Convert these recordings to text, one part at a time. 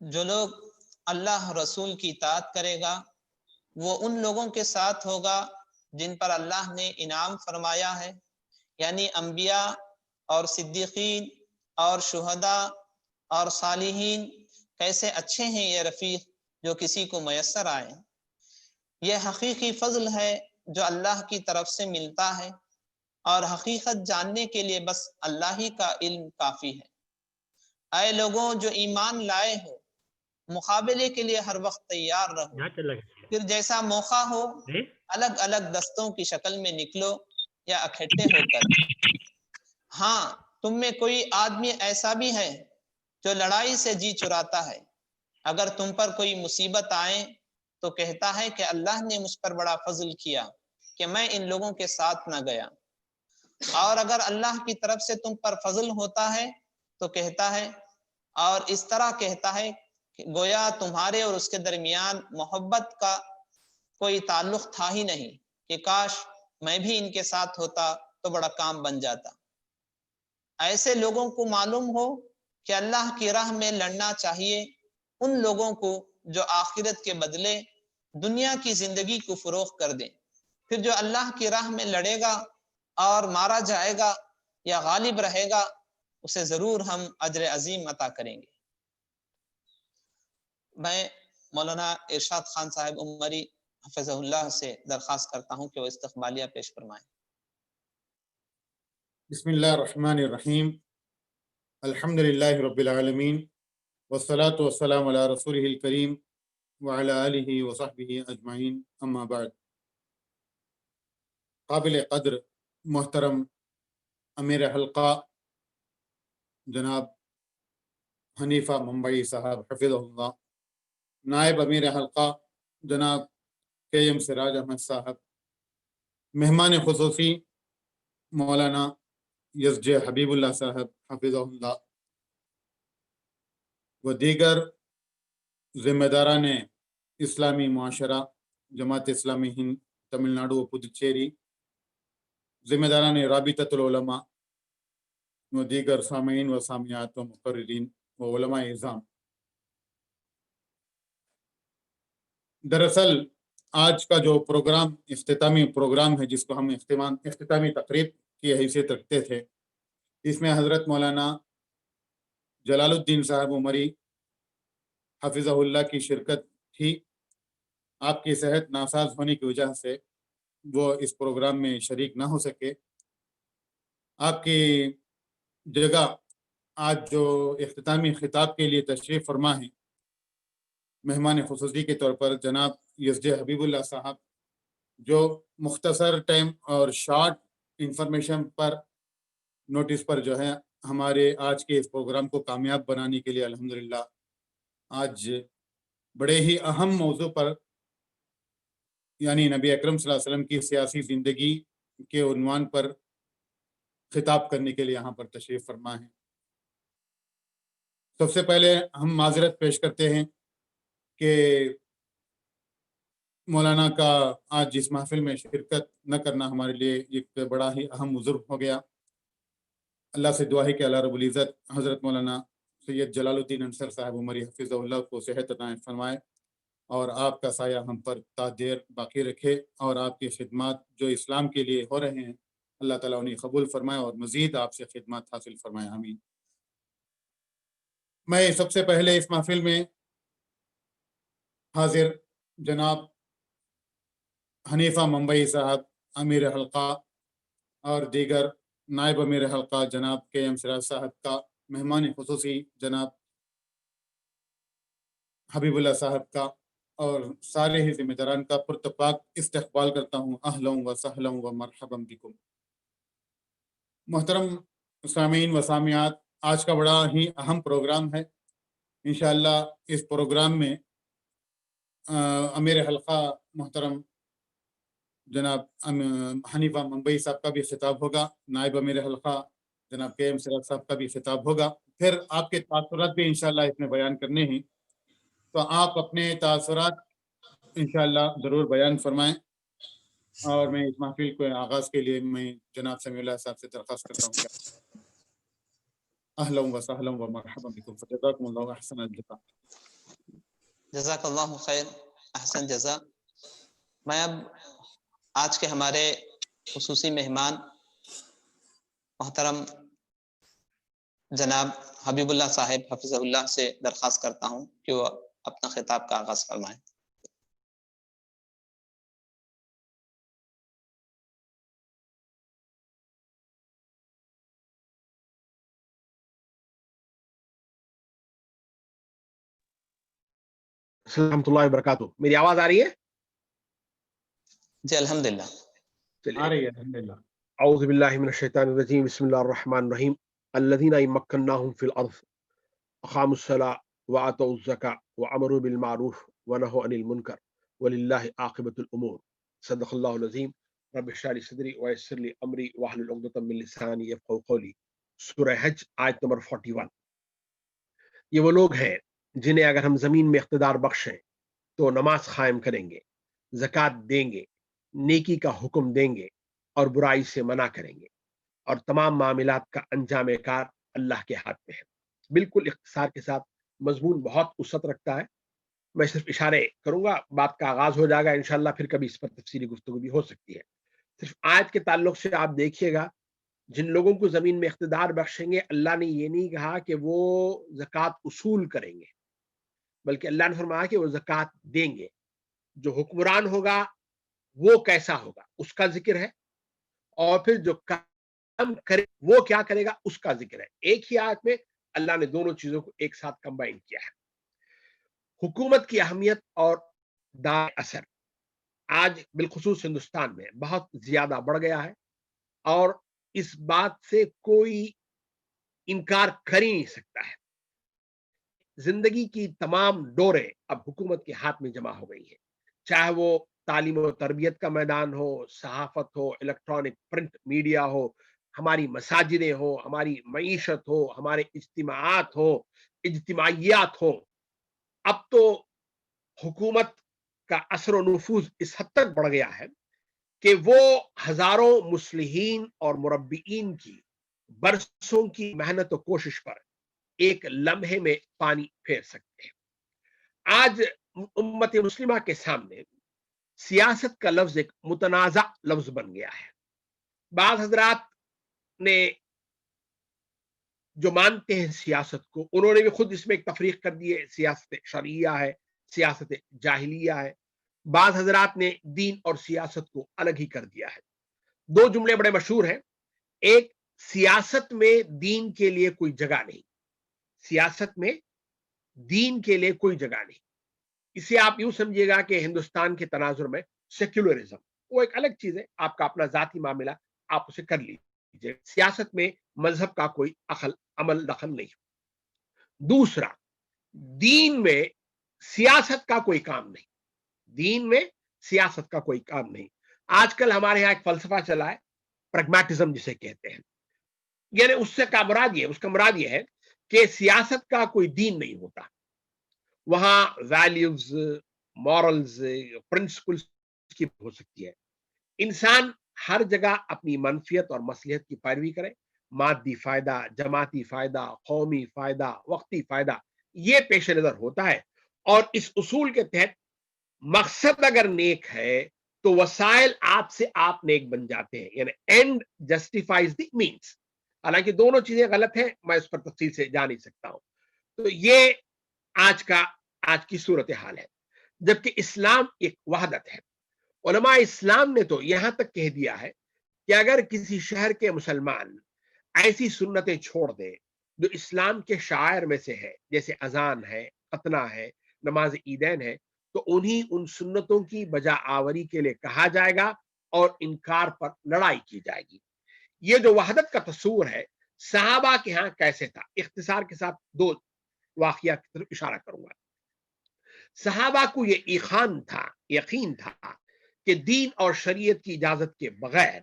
جو لوگ اللہ رسول کی اطاعت کرے گا وہ ان لوگوں کے ساتھ ہوگا جن پر اللہ نے انعام فرمایا ہے، یعنی انبیاء اور صدیقین اور شہداء اور صالحین۔ کیسے اچھے ہیں یہ رفیق جو کسی کو میسر آئے۔ یہ حقیقی فضل ہے جو اللہ کی طرف سے ملتا ہے، اور حقیقت جاننے کے لیے بس اللہ ہی کا علم کافی ہے۔ اے لوگوں جو ایمان لائے ہو، مقابلے کے لیے ہر وقت تیار رہو، پھر جیسا موقع ہو الگ الگ دستوں کی شکل میں نکلو یا اکٹھے ہو کر۔ ہاں، تم میں کوئی آدمی ایسا بھی ہے جو لڑائی سے جی چراتا ہے، اگر تم پر کوئی مصیبت آئے تو کہتا ہے کہ اللہ نے مجھ پر بڑا فضل کیا کہ میں ان لوگوں کے ساتھ نہ گیا، اور اگر اللہ کی طرف سے تم پر فضل ہوتا ہے تو کہتا ہے، اور اس طرح کہتا ہے کہ گویا تمہارے اور اس کے درمیان محبت کا کوئی تعلق تھا ہی نہیں، کہ کاش میں بھی ان کے ساتھ ہوتا تو بڑا کام بن جاتا۔ ایسے لوگوں کو معلوم ہو کہ اللہ کی راہ میں لڑنا چاہیے ان لوگوں کو جو آخرت کے بدلے دنیا کی زندگی کو فروخت کر دیں، پھر جو اللہ کی راہ میں لڑے گا اور مارا جائے گا یا غالب رہے گا اسے ضرور ہم اجر عظیم عطا کریں گے۔ میں مولانا ارشاد خان صاحب عمری حفظہ اللہ سے درخواست کرتا ہوں کہ وہ استقبالیہ پیش فرمائیں۔ بسم اللہ الرحمن الرحیم، الحمد للہ رب العالمین، والصلاة والسلام علی رسولہ الکریم وعلی آلہ وصحبہ اجمعین، اما بعد۔ قابل قدر محترم امیر حلقہ جناب حنیفہ ممبئی صاحب حفظہ اللہ، نائب امیر حلقہ جناب کے سراج احمد صاحب، مہمان خصوصی مولانا یزج حبیب اللہ صاحب حفظہ اللہ، و دیگر ذمہ داران اسلامی معاشرہ جماعت اسلامی ہند تمل ناڈو و پدوچیری، ذمہ داران رابطۃ العلماء و دیگر سامعین و سامعات و مقررین و علماء اعظام۔ دراصل آج کا جو پروگرام اختتامی پروگرام ہے، جس کو ہم اختتامی تقریب کی حیثیت رکھتے تھے، اس میں حضرت مولانا جلال الدین صاحب عمری حفظہ اللہ کی شرکت تھی۔ آپ کی صحت ناساز ہونے کی وجہ سے وہ اس پروگرام میں شریک نہ ہو سکے۔ آپ کی جگہ آج جو اختتامی خطاب کے لیے تشریف فرما ہیں مہمان خصوصی کے طور پر جناب یزج حبیب اللہ صاحب، جو مختصر ٹائم اور شارٹ انفارمیشن پر نوٹس پر جو ہے ہمارے آج کے اس پروگرام کو کامیاب بنانے کے لیے الحمدللہ آج بڑے ہی اہم موضوع پر، یعنی نبی اکرم صلی اللہ علیہ وسلم کی سیاسی زندگی کے عنوان پر خطاب کرنے کے لیے یہاں پر تشریف فرما ہیں۔ سب سے پہلے ہم معذرت پیش کرتے ہیں کہ مولانا کا آج اس محفل میں شرکت نہ کرنا ہمارے لیے ایک بڑا ہی اہم عذر ہو گیا۔ اللہ سے دعا ہے کہ اللہ رب العزت حضرت مولانا سید جلال الدین انصر صاحب عمری حفظہ اللہ کو صحت عطا فرمائے، اور آپ کا سایہ ہم پر تا دیر باقی رکھے، اور آپ کی خدمات جو اسلام کے لیے ہو رہے ہیں اللہ تعالیٰ انہیں قبول فرمائے اور مزید آپ سے خدمات حاصل فرمائے، آمین۔ میں سب سے پہلے اس محفل میں حاضر جناب حنیفہ ممبئی صاحب امیر حلقہ اور دیگر نائب امیر حلقہ جناب کے سراج صاحب کا، مہمان خصوصی جناب حبیب اللہ صاحب کا، اور سارے ہی ذمہ داران کا پرتپاک استقبال کرتا ہوں۔ اہلا و سہلا و مرحبا بکم۔ محترم سامعین و سامعات، آج کا بڑا ہی اہم پروگرام ہے۔ انشاءاللہ اس پروگرام میں امیر حلقہ محترم جناب حنیفہ ممبئی صاحب کا بھی خطاب ہوگا، نائب امیر حلقہ جناب کے سراج صاحب کا بھی خطاب ہوگا، پھر آپ کے تاثرات بھی انشاءاللہ اس میں بیان کرنے ہیں، تو آپ اپنے تاثرات انشاءاللہ ضرور بیان فرمائیں۔ اور میں اس محفل کو آغاز کے لیے میں جناب سمیع اللہ صاحب سے درخواست کرتا ہوں کہ اہلا و سہلا و مرحبا بکم، فجزاکم اللہ احسن الجزاء۔ جزاک اللہ خیر، احسن جزا۔ میں اب آج کے ہمارے خصوصی مہمان محترم جناب حبیب اللہ صاحب حفظہ اللہ سے درخواست کرتا ہوں کہ وہ اپنا خطاب کا آغاز فرمائیں۔ رحمۃ اللہ وبرکاتہ۔ میری آواز آ رہی ہے؟ جی الحمدللہ۔ آ رہی ہے الحمدللہ۔ اعوذ باللہ من الشیطان الرجیم، بسم اللہ الرحمن الرحیم۔ الذین مکناہم فی الارض اقاموا الصلاۃ وآتوا الزکاۃ وامروا بالمعروف ونہوا عن المنکر وللہ عاقبۃ الامور۔ صدق اللہ العظیم۔ رب اشرح لی صدری ویسر لی امری واحلل عقدۃ من لسانی یفقہوا قولی۔ سورہ حج آیت نمبر 41۔ یہ وہ لوگ ہیں جنہیں اگر ہم زمین میں اقتدار بخشیں تو نماز قائم کریں گے، زکوٰۃ دیں گے، نیکی کا حکم دیں گے اور برائی سے منع کریں گے، اور تمام معاملات کا انجام کار اللہ کے ہاتھ میں ہے۔ بالکل اختصار کے ساتھ مضمون بہت وسعت رکھتا ہے، میں صرف اشارے کروں گا، بات کا آغاز ہو جائے گا انشاءاللہ، پھر کبھی اس پر تفصیلی گفتگو بھی ہو سکتی ہے۔ صرف آیت کے تعلق سے آپ دیکھیے گا، جن لوگوں کو زمین میں اقتدار بخشیں گے، اللہ نے یہ نہیں کہا کہ وہ زکوٰۃ اصول کریں گے، بلکہ اللہ نے فرمایا کہ وہ زکوٰۃ دیں گے۔ جو حکمران ہوگا وہ کیسا ہوگا اس کا ذکر ہے، اور پھر جو کام کرے وہ کیا کرے گا اس کا ذکر ہے۔ ایک ہی آیت میں اللہ نے دونوں چیزوں کو ایک ساتھ کمبائن کیا ہے۔ حکومت کی اہمیت اور دار اثر آج بالخصوص ہندوستان میں بہت زیادہ بڑھ گیا ہے، اور اس بات سے کوئی انکار کر ہی نہیں سکتا ہے۔ زندگی کی تمام ڈوریں اب حکومت کے ہاتھ میں جمع ہو گئی ہیں، چاہے وہ تعلیم و تربیت کا میدان ہو، صحافت ہو، الیکٹرانک پرنٹ میڈیا ہو، ہماری مساجدیں ہو، ہماری معیشت ہو، ہمارے اجتماعات ہو، اجتماعیات ہو۔ اب تو حکومت کا اثر و نفوذ اس حد تک بڑھ گیا ہے کہ وہ ہزاروں مصلحین اور مربئین کی برسوں کی محنت و کوشش پر ایک لمحے میں پانی پھیر سکتے ہیں۔ آج امت مسلمہ کے سامنے سیاست کا لفظ ایک متنازع لفظ بن گیا ہے۔ بعض حضرات نے جو مانتے ہیں سیاست کو، انہوں نے بھی خود اس میں ایک تفریق کر دی ہے، سیاست شرعیہ ہے، سیاست جاہلیہ ہے۔ بعض حضرات نے دین اور سیاست کو الگ ہی کر دیا ہے۔ دو جملے بڑے مشہور ہیں، ایک سیاست میں دین کے لیے کوئی جگہ نہیں، سیاست میں دین کے لیے کوئی جگہ نہیں۔ اسے آپ یوں سمجھیے گا کہ ہندوستان کے تناظر میں سیکولرزم وہ ایک الگ چیز ہے، آپ کا اپنا ذاتی معاملہ، آپ اسے کر لیجیے۔ سیاست میں مذہب کا کوئی عمل دخل نہیں۔ دوسرا، دین میں سیاست کا کوئی کام نہیں، دین میں سیاست کا کوئی کام نہیں۔ آج کل ہمارے یہاں ایک فلسفہ چلا ہے، پریگمیٹزم جسے کہتے ہیں، یعنی اس سے کا مراد یہ ہے کہ سیاست کا کوئی دین نہیں ہوتا، وہاں ویلیوز، مورلز، پرنسپلز کی ہو سکتی ہے۔ انسان ہر جگہ اپنی منفیت اور مصلحت کی پیروی کرے، مادی فائدہ، جماعتی فائدہ، قومی فائدہ، وقتی فائدہ، یہ پیش نظر ہوتا ہے، اور اس اصول کے تحت مقصد اگر نیک ہے تو وسائل آپ نیک بن جاتے ہیں، یعنی اینڈ جسٹیفائز دی مینس۔ حالانکہ دونوں چیزیں غلط ہیں، میں اس پر تفصیل سے جا نہیں سکتا ہوں۔ تو یہ آج کی صورتحال ہے، جبکہ اسلام ایک وحدت ہے۔ علماء اسلام نے تو یہاں تک کہہ دیا ہے کہ اگر کسی شہر کے مسلمان ایسی سنتیں چھوڑ دیں جو اسلام کے شعائر میں سے ہے، جیسے اذان ہے، ختنہ ہے، نماز عیدین ہے، تو انہیں ان سنتوں کی بجا آوری کے لیے کہا جائے گا اور انکار پر لڑائی کی جائے گی۔ یہ جو وحدت کا تصور ہے صحابہ کے ہاں کیسے تھا، اختصار کے ساتھ دو واقعات کی طرف اشارہ کروں گا۔ صحابہ کو یہ یقین تھا کہ دین اور شریعت کی اجازت کے بغیر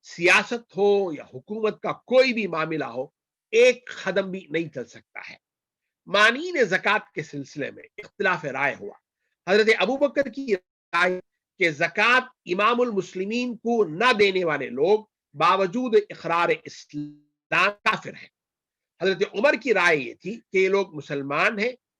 سیاست ہو یا حکومت کا کوئی بھی معاملہ ہو، ایک قدم بھی نہیں چل سکتا ہے۔ مانین زکوٰۃ کے سلسلے میں اختلاف رائے ہوا۔ حضرت ابوبکر کی رائے کہ زکوٰۃ امام المسلمین کو نہ دینے والے لوگ باوجود اقرار اسلام کافر ہیں۔ حضرت عمر کی رائے یہ تھی کہ یہ لوگ مسلمان ہیں،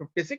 56,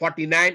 49,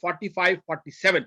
45, 47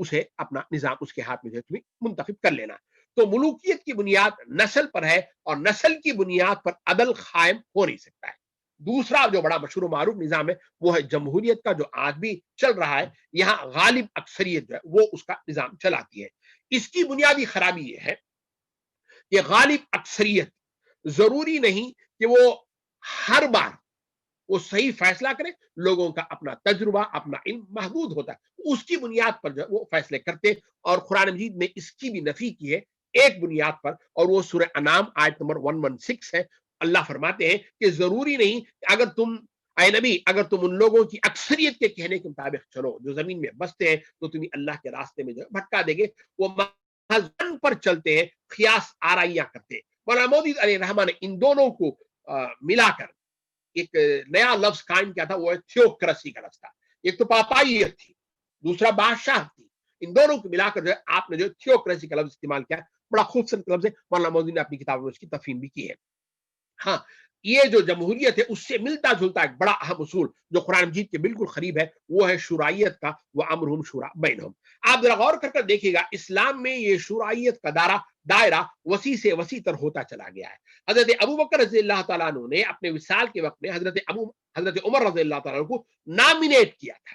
اسے اپنا نظام اس کے ہاتھ میں جو ہے تمہیں منتخب کر لینا. تو ملوکیت کی بنیاد نسل پر ہے اور نسل کی بنیاد پر عدل قائم ہو نہیں سکتا ہے. دوسرا جو بڑا مشہور و معروف نظام ہے وہ ہے جمہوریت کا، جو آج بھی چل رہا ہے. یہاں غالب اکثریت جو ہے وہ اس کا نظام چلاتی ہے. اس کی بنیادی خرابی یہ ہے کہ غالب اکثریت ضروری نہیں کہ وہ ہر بار وہ صحیح فیصلہ کرے. لوگوں کا اپنا تجربہ، اپنا علم محدود ہوتا ہے، اس کی بنیاد پر جو وہ فیصلے کرتے. اور قرآن مجید نے اس کی بھی نفی کی ہے ایک بنیاد پر، اور وہ سورہ انعام آیت نمبر 116 ہے. اللہ فرماتے ہیں کہ ضروری نہیں کہ اگر تم اے نبی، اگر تم ان لوگوں کی اکثریت کے کہنے کے مطابق چلو جو زمین میں بستے ہیں، تو تمہیں اللہ کے راستے میں جو بھٹکا دے گے. وہ محض پر چلتے ہیں، قیاس آرائیاں کرتے ہیں. مولانا مودود علیہ الرحمہ نے ان دونوں کو ملا کر ایک نیا لفظ قائم کیا تھا، وہ تھیوکریسی کا لفظ تھا. ایک تو پاپائیت تھی، دوسرا بادشاہ تھی. ان دونوں کو ملا کر جو ہے آپ نے جو تھیوکریسی کا لفظ استعمال کیا، بڑا خوبصورت لفظ ہے. مولانا مودود نے اپنی کتاب میں اس کی تفہیم بھی کی ہے. ہاں، یہ جو جمہوریت ہے اس سے ملتا جلتا ایک بڑا اہم اصول جو قرآن مجید کے بالکل قریب ہے، وہ ہے شورائیت کا. وَأَمْرُهُمْ شُورَىٰ بَيْنَهُمْ. آپ ذرا غور کر دیکھیے گا، اسلام میں یہ شورائیت کا دائرہ وسیع سے وسیع تر ہوتا چلا گیا ہے. حضرت ابو بکر رضی اللہ تعالیٰ عنہ نے اپنے وصال کے وقت میں حضرت عمر رضی اللہ تعالیٰ عنہ کو نامینیٹ کیا تھا،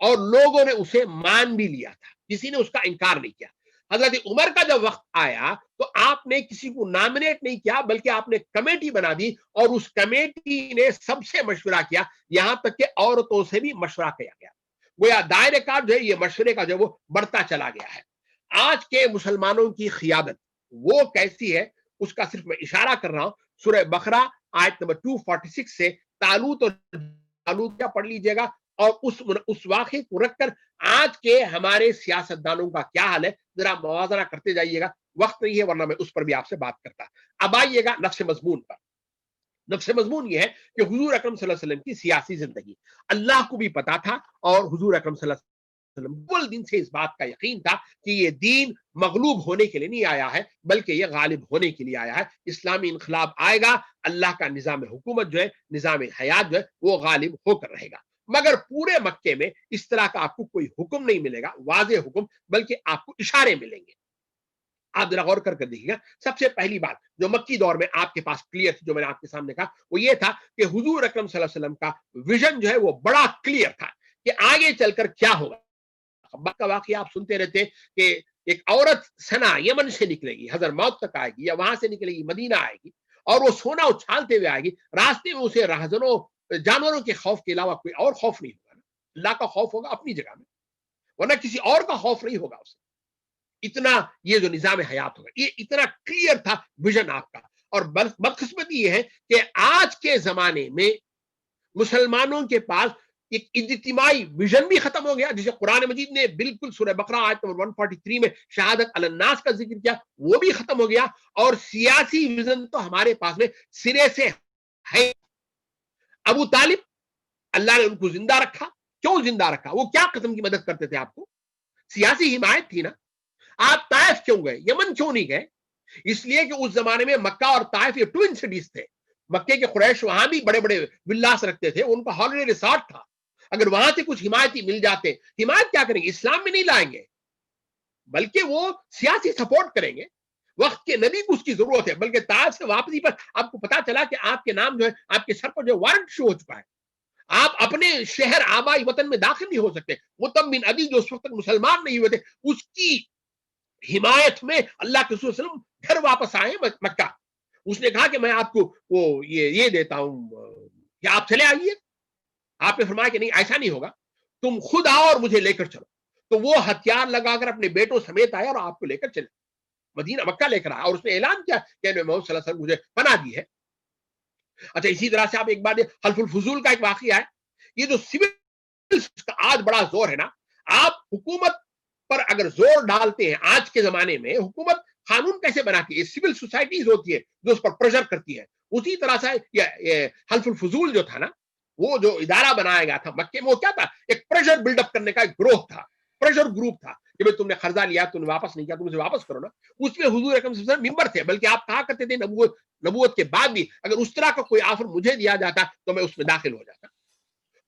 اور لوگوں نے اسے مان بھی لیا تھا، کسی نے اس کا انکار نہیں کیا. حضرت عمر کا جب وقت آیا تو آپ نے کسی کو نامینیٹ نہیں کیا، بلکہ آپ نے کمیٹی بنا دی، اور اس کمیٹی نے سب سے مشورہ کیا، یہاں تک کہ عورتوں سے بھی مشورہ کیا گیا. گویا دائرے کا جو ہے یہ مشورے کا جو وہ بڑھتا چلا گیا ہے. آج کے مسلمانوں کی قیادت وہ کیسی ہے اس کا صرف میں اشارہ کر رہا ہوں. سورہ بقرہ آیت نمبر 246 سے طالوت اور جالوت کیا پڑھ لیجئے گا، اور اس واقعے کو رکھ کر آج کے ہمارے سیاستدانوں کا کیا حال ہے ذرا موازنہ کرتے جائیے گا. وقت نہیں ہے ورنہ میں اس پر بھی آپ سے بات کرتا. اب آئیے گا نفس مضمون پر. نفس مضمون یہ ہے کہ حضور اکرم صلی اللہ علیہ وسلم کی سیاسی زندگی اللہ کو بھی پتا تھا، اور حضور اکرم صلی اللہ علیہ وسلم اول دن سے اس بات کا یقین تھا کہ یہ دین مغلوب ہونے کے لیے نہیں آیا ہے، بلکہ یہ غالب ہونے کے لیے آیا ہے. اسلامی انقلاب آئے گا، اللہ کا نظام حکومت جو ہے، نظام حیات جو ہے، وہ غالب ہو کر رہے گا. مگر پورے مکے میں اس طرح کا آپ کو کوئی حکم نہیں ملے گا، واضح حکم، بلکہ آپ کو اشارے ملیں گے. آپ ذرا غور کر دیکھیے گا. سب سے پہلی بات جو مکی دور میں آپ کے پاس کلیئر تھی، جو میں نے آپ کے سامنے کہا، وہ یہ تھا کہ حضور اکرم صلی اللہ علیہ وسلم کا ویژن جو ہے وہ بڑا کلیئر تھا کہ آگے چل کر کیا ہوگا. خبر کا واقعہ آپ سنتے رہتے کہ ایک عورت سنا یمن سے نکلے گی، حضر موت تک آئے گی، یا وہاں سے نکلے گی مدینہ آئے گی، اور وہ سونا اچھالتے ہوئے آئے گی. راستے میں اسے راہزنوں جانوروں کے خوف کے علاوہ کوئی اور خوف نہیں ہوگا. اللہ کا خوف ہوگا اپنی جگہ میں، ورنہ کسی اور کا خوف نہیں ہوگا اسے. اتنا یہ جو نظام حیات ہوگا، یہ اتنا کلیئر تھا ویژن آپ کا. اور بدقسمتی یہ ہے کہ آج کے زمانے میں مسلمانوں کے پاس ایک اجتماعی ویژن بھی ختم ہو گیا، جسے قرآن مجید نے بالکل سورہ بقرہ آیت نمبر 143 میں شہادت علی الناس کا ذکر کیا، وہ بھی ختم ہو گیا. اور سیاسی ویژن تو ہمارے پاس میں سرے سے ہے. ابو طالب اللہ نے ان کو زندہ رکھا. کیوں زندہ رکھا؟ وہ کیا قسم کی مدد کرتے تھے؟ آپ کو سیاسی حمایت تھی نا. آپ طائف کیوں گئے؟ یمن کیوں نہیں گئے؟ اس لیے کہ اس زمانے میں مکہ اور طائف یہ ٹوئن سٹیز تھے. مکے کے قریش وہاں بھی بڑے بڑے ولاس رکھتے تھے، ان کا ہالیڈے ریسارٹ تھا. اگر وہاں سے کچھ حمایتی مل جاتے، حمایت کیا کریں گے؟ اسلام میں نہیں لائیں گے، بلکہ وہ سیاسی سپورٹ کریں گے. وقت کے نبی کو اس کی ضرورت ہے. بلکہ طائف سے واپسی پر آپ کو پتا چلا کہ آپ کے نام جو ہے، آپ کے سر پر جو وارنٹ شو ہو چکا ہے. آپ اپنے شہر آبائی وطن میں داخل نہیں ہو سکتے. مطعم بن عدی جو اس وقت مسلمان نہیں ہوئے تھے، اس کی حمایت میں اللہ کے رسول صلی اللہ علیہ وسلم گھر واپس آئے مکہ. اس نے کہا کہ میں آپ کو وہ یہ دیتا ہوں کہ آپ چلے آئیے. آپ نے فرمایا کہ نہیں، ایسا نہیں ہوگا، تم خود آؤ اور مجھے لے کر چلو. تو وہ ہتھیار لگا کر اپنے بیٹوں سمیت آیا اور آپ کو لے کر چلے مدینہ مکہ لے کر آیا، اور اس نے اعلان کیا کہ محمد صلی اللہ علیہ وسلم مجھے پناہ دی ہے. اچھا، اسی طرح سے آپ ایک بات، حلف الفضول کا ایک واقعہ ہے. یہ جو سول کا آج بڑا زور ہے نا، آپ حکومت پر اگر زور ڈالتے ہیں آج کے زمانے میں، حکومت قانون کیسے بناتی ہے؟ سول سوسائٹیز ہوتی ہے جو اس پر پریشر کرتی ہے. اسی طرح سے یہ حلف الفضول جو تھا نا، وہ جو ادارہ بنایا گیا تھا مکے میں، وہ کیا تھا؟ ایک پریشر بلڈ اپ کرنے کا ایک گروہ تھا، پریشر گروپ تھا کہ تم نے قرضہ لیا، تم نے واپس نہیں کیا، تم اسے واپس کرو نا. اس میں حضور اکرم صلی اللہ علیہ وسلم ممبر تھے. بلکہ آپ کہا کرتے تھے نبوت کے بعد بھی اگر اس طرح کا کوئی آفر مجھے دیا جاتا تو میں اس میں داخل ہو جاتا.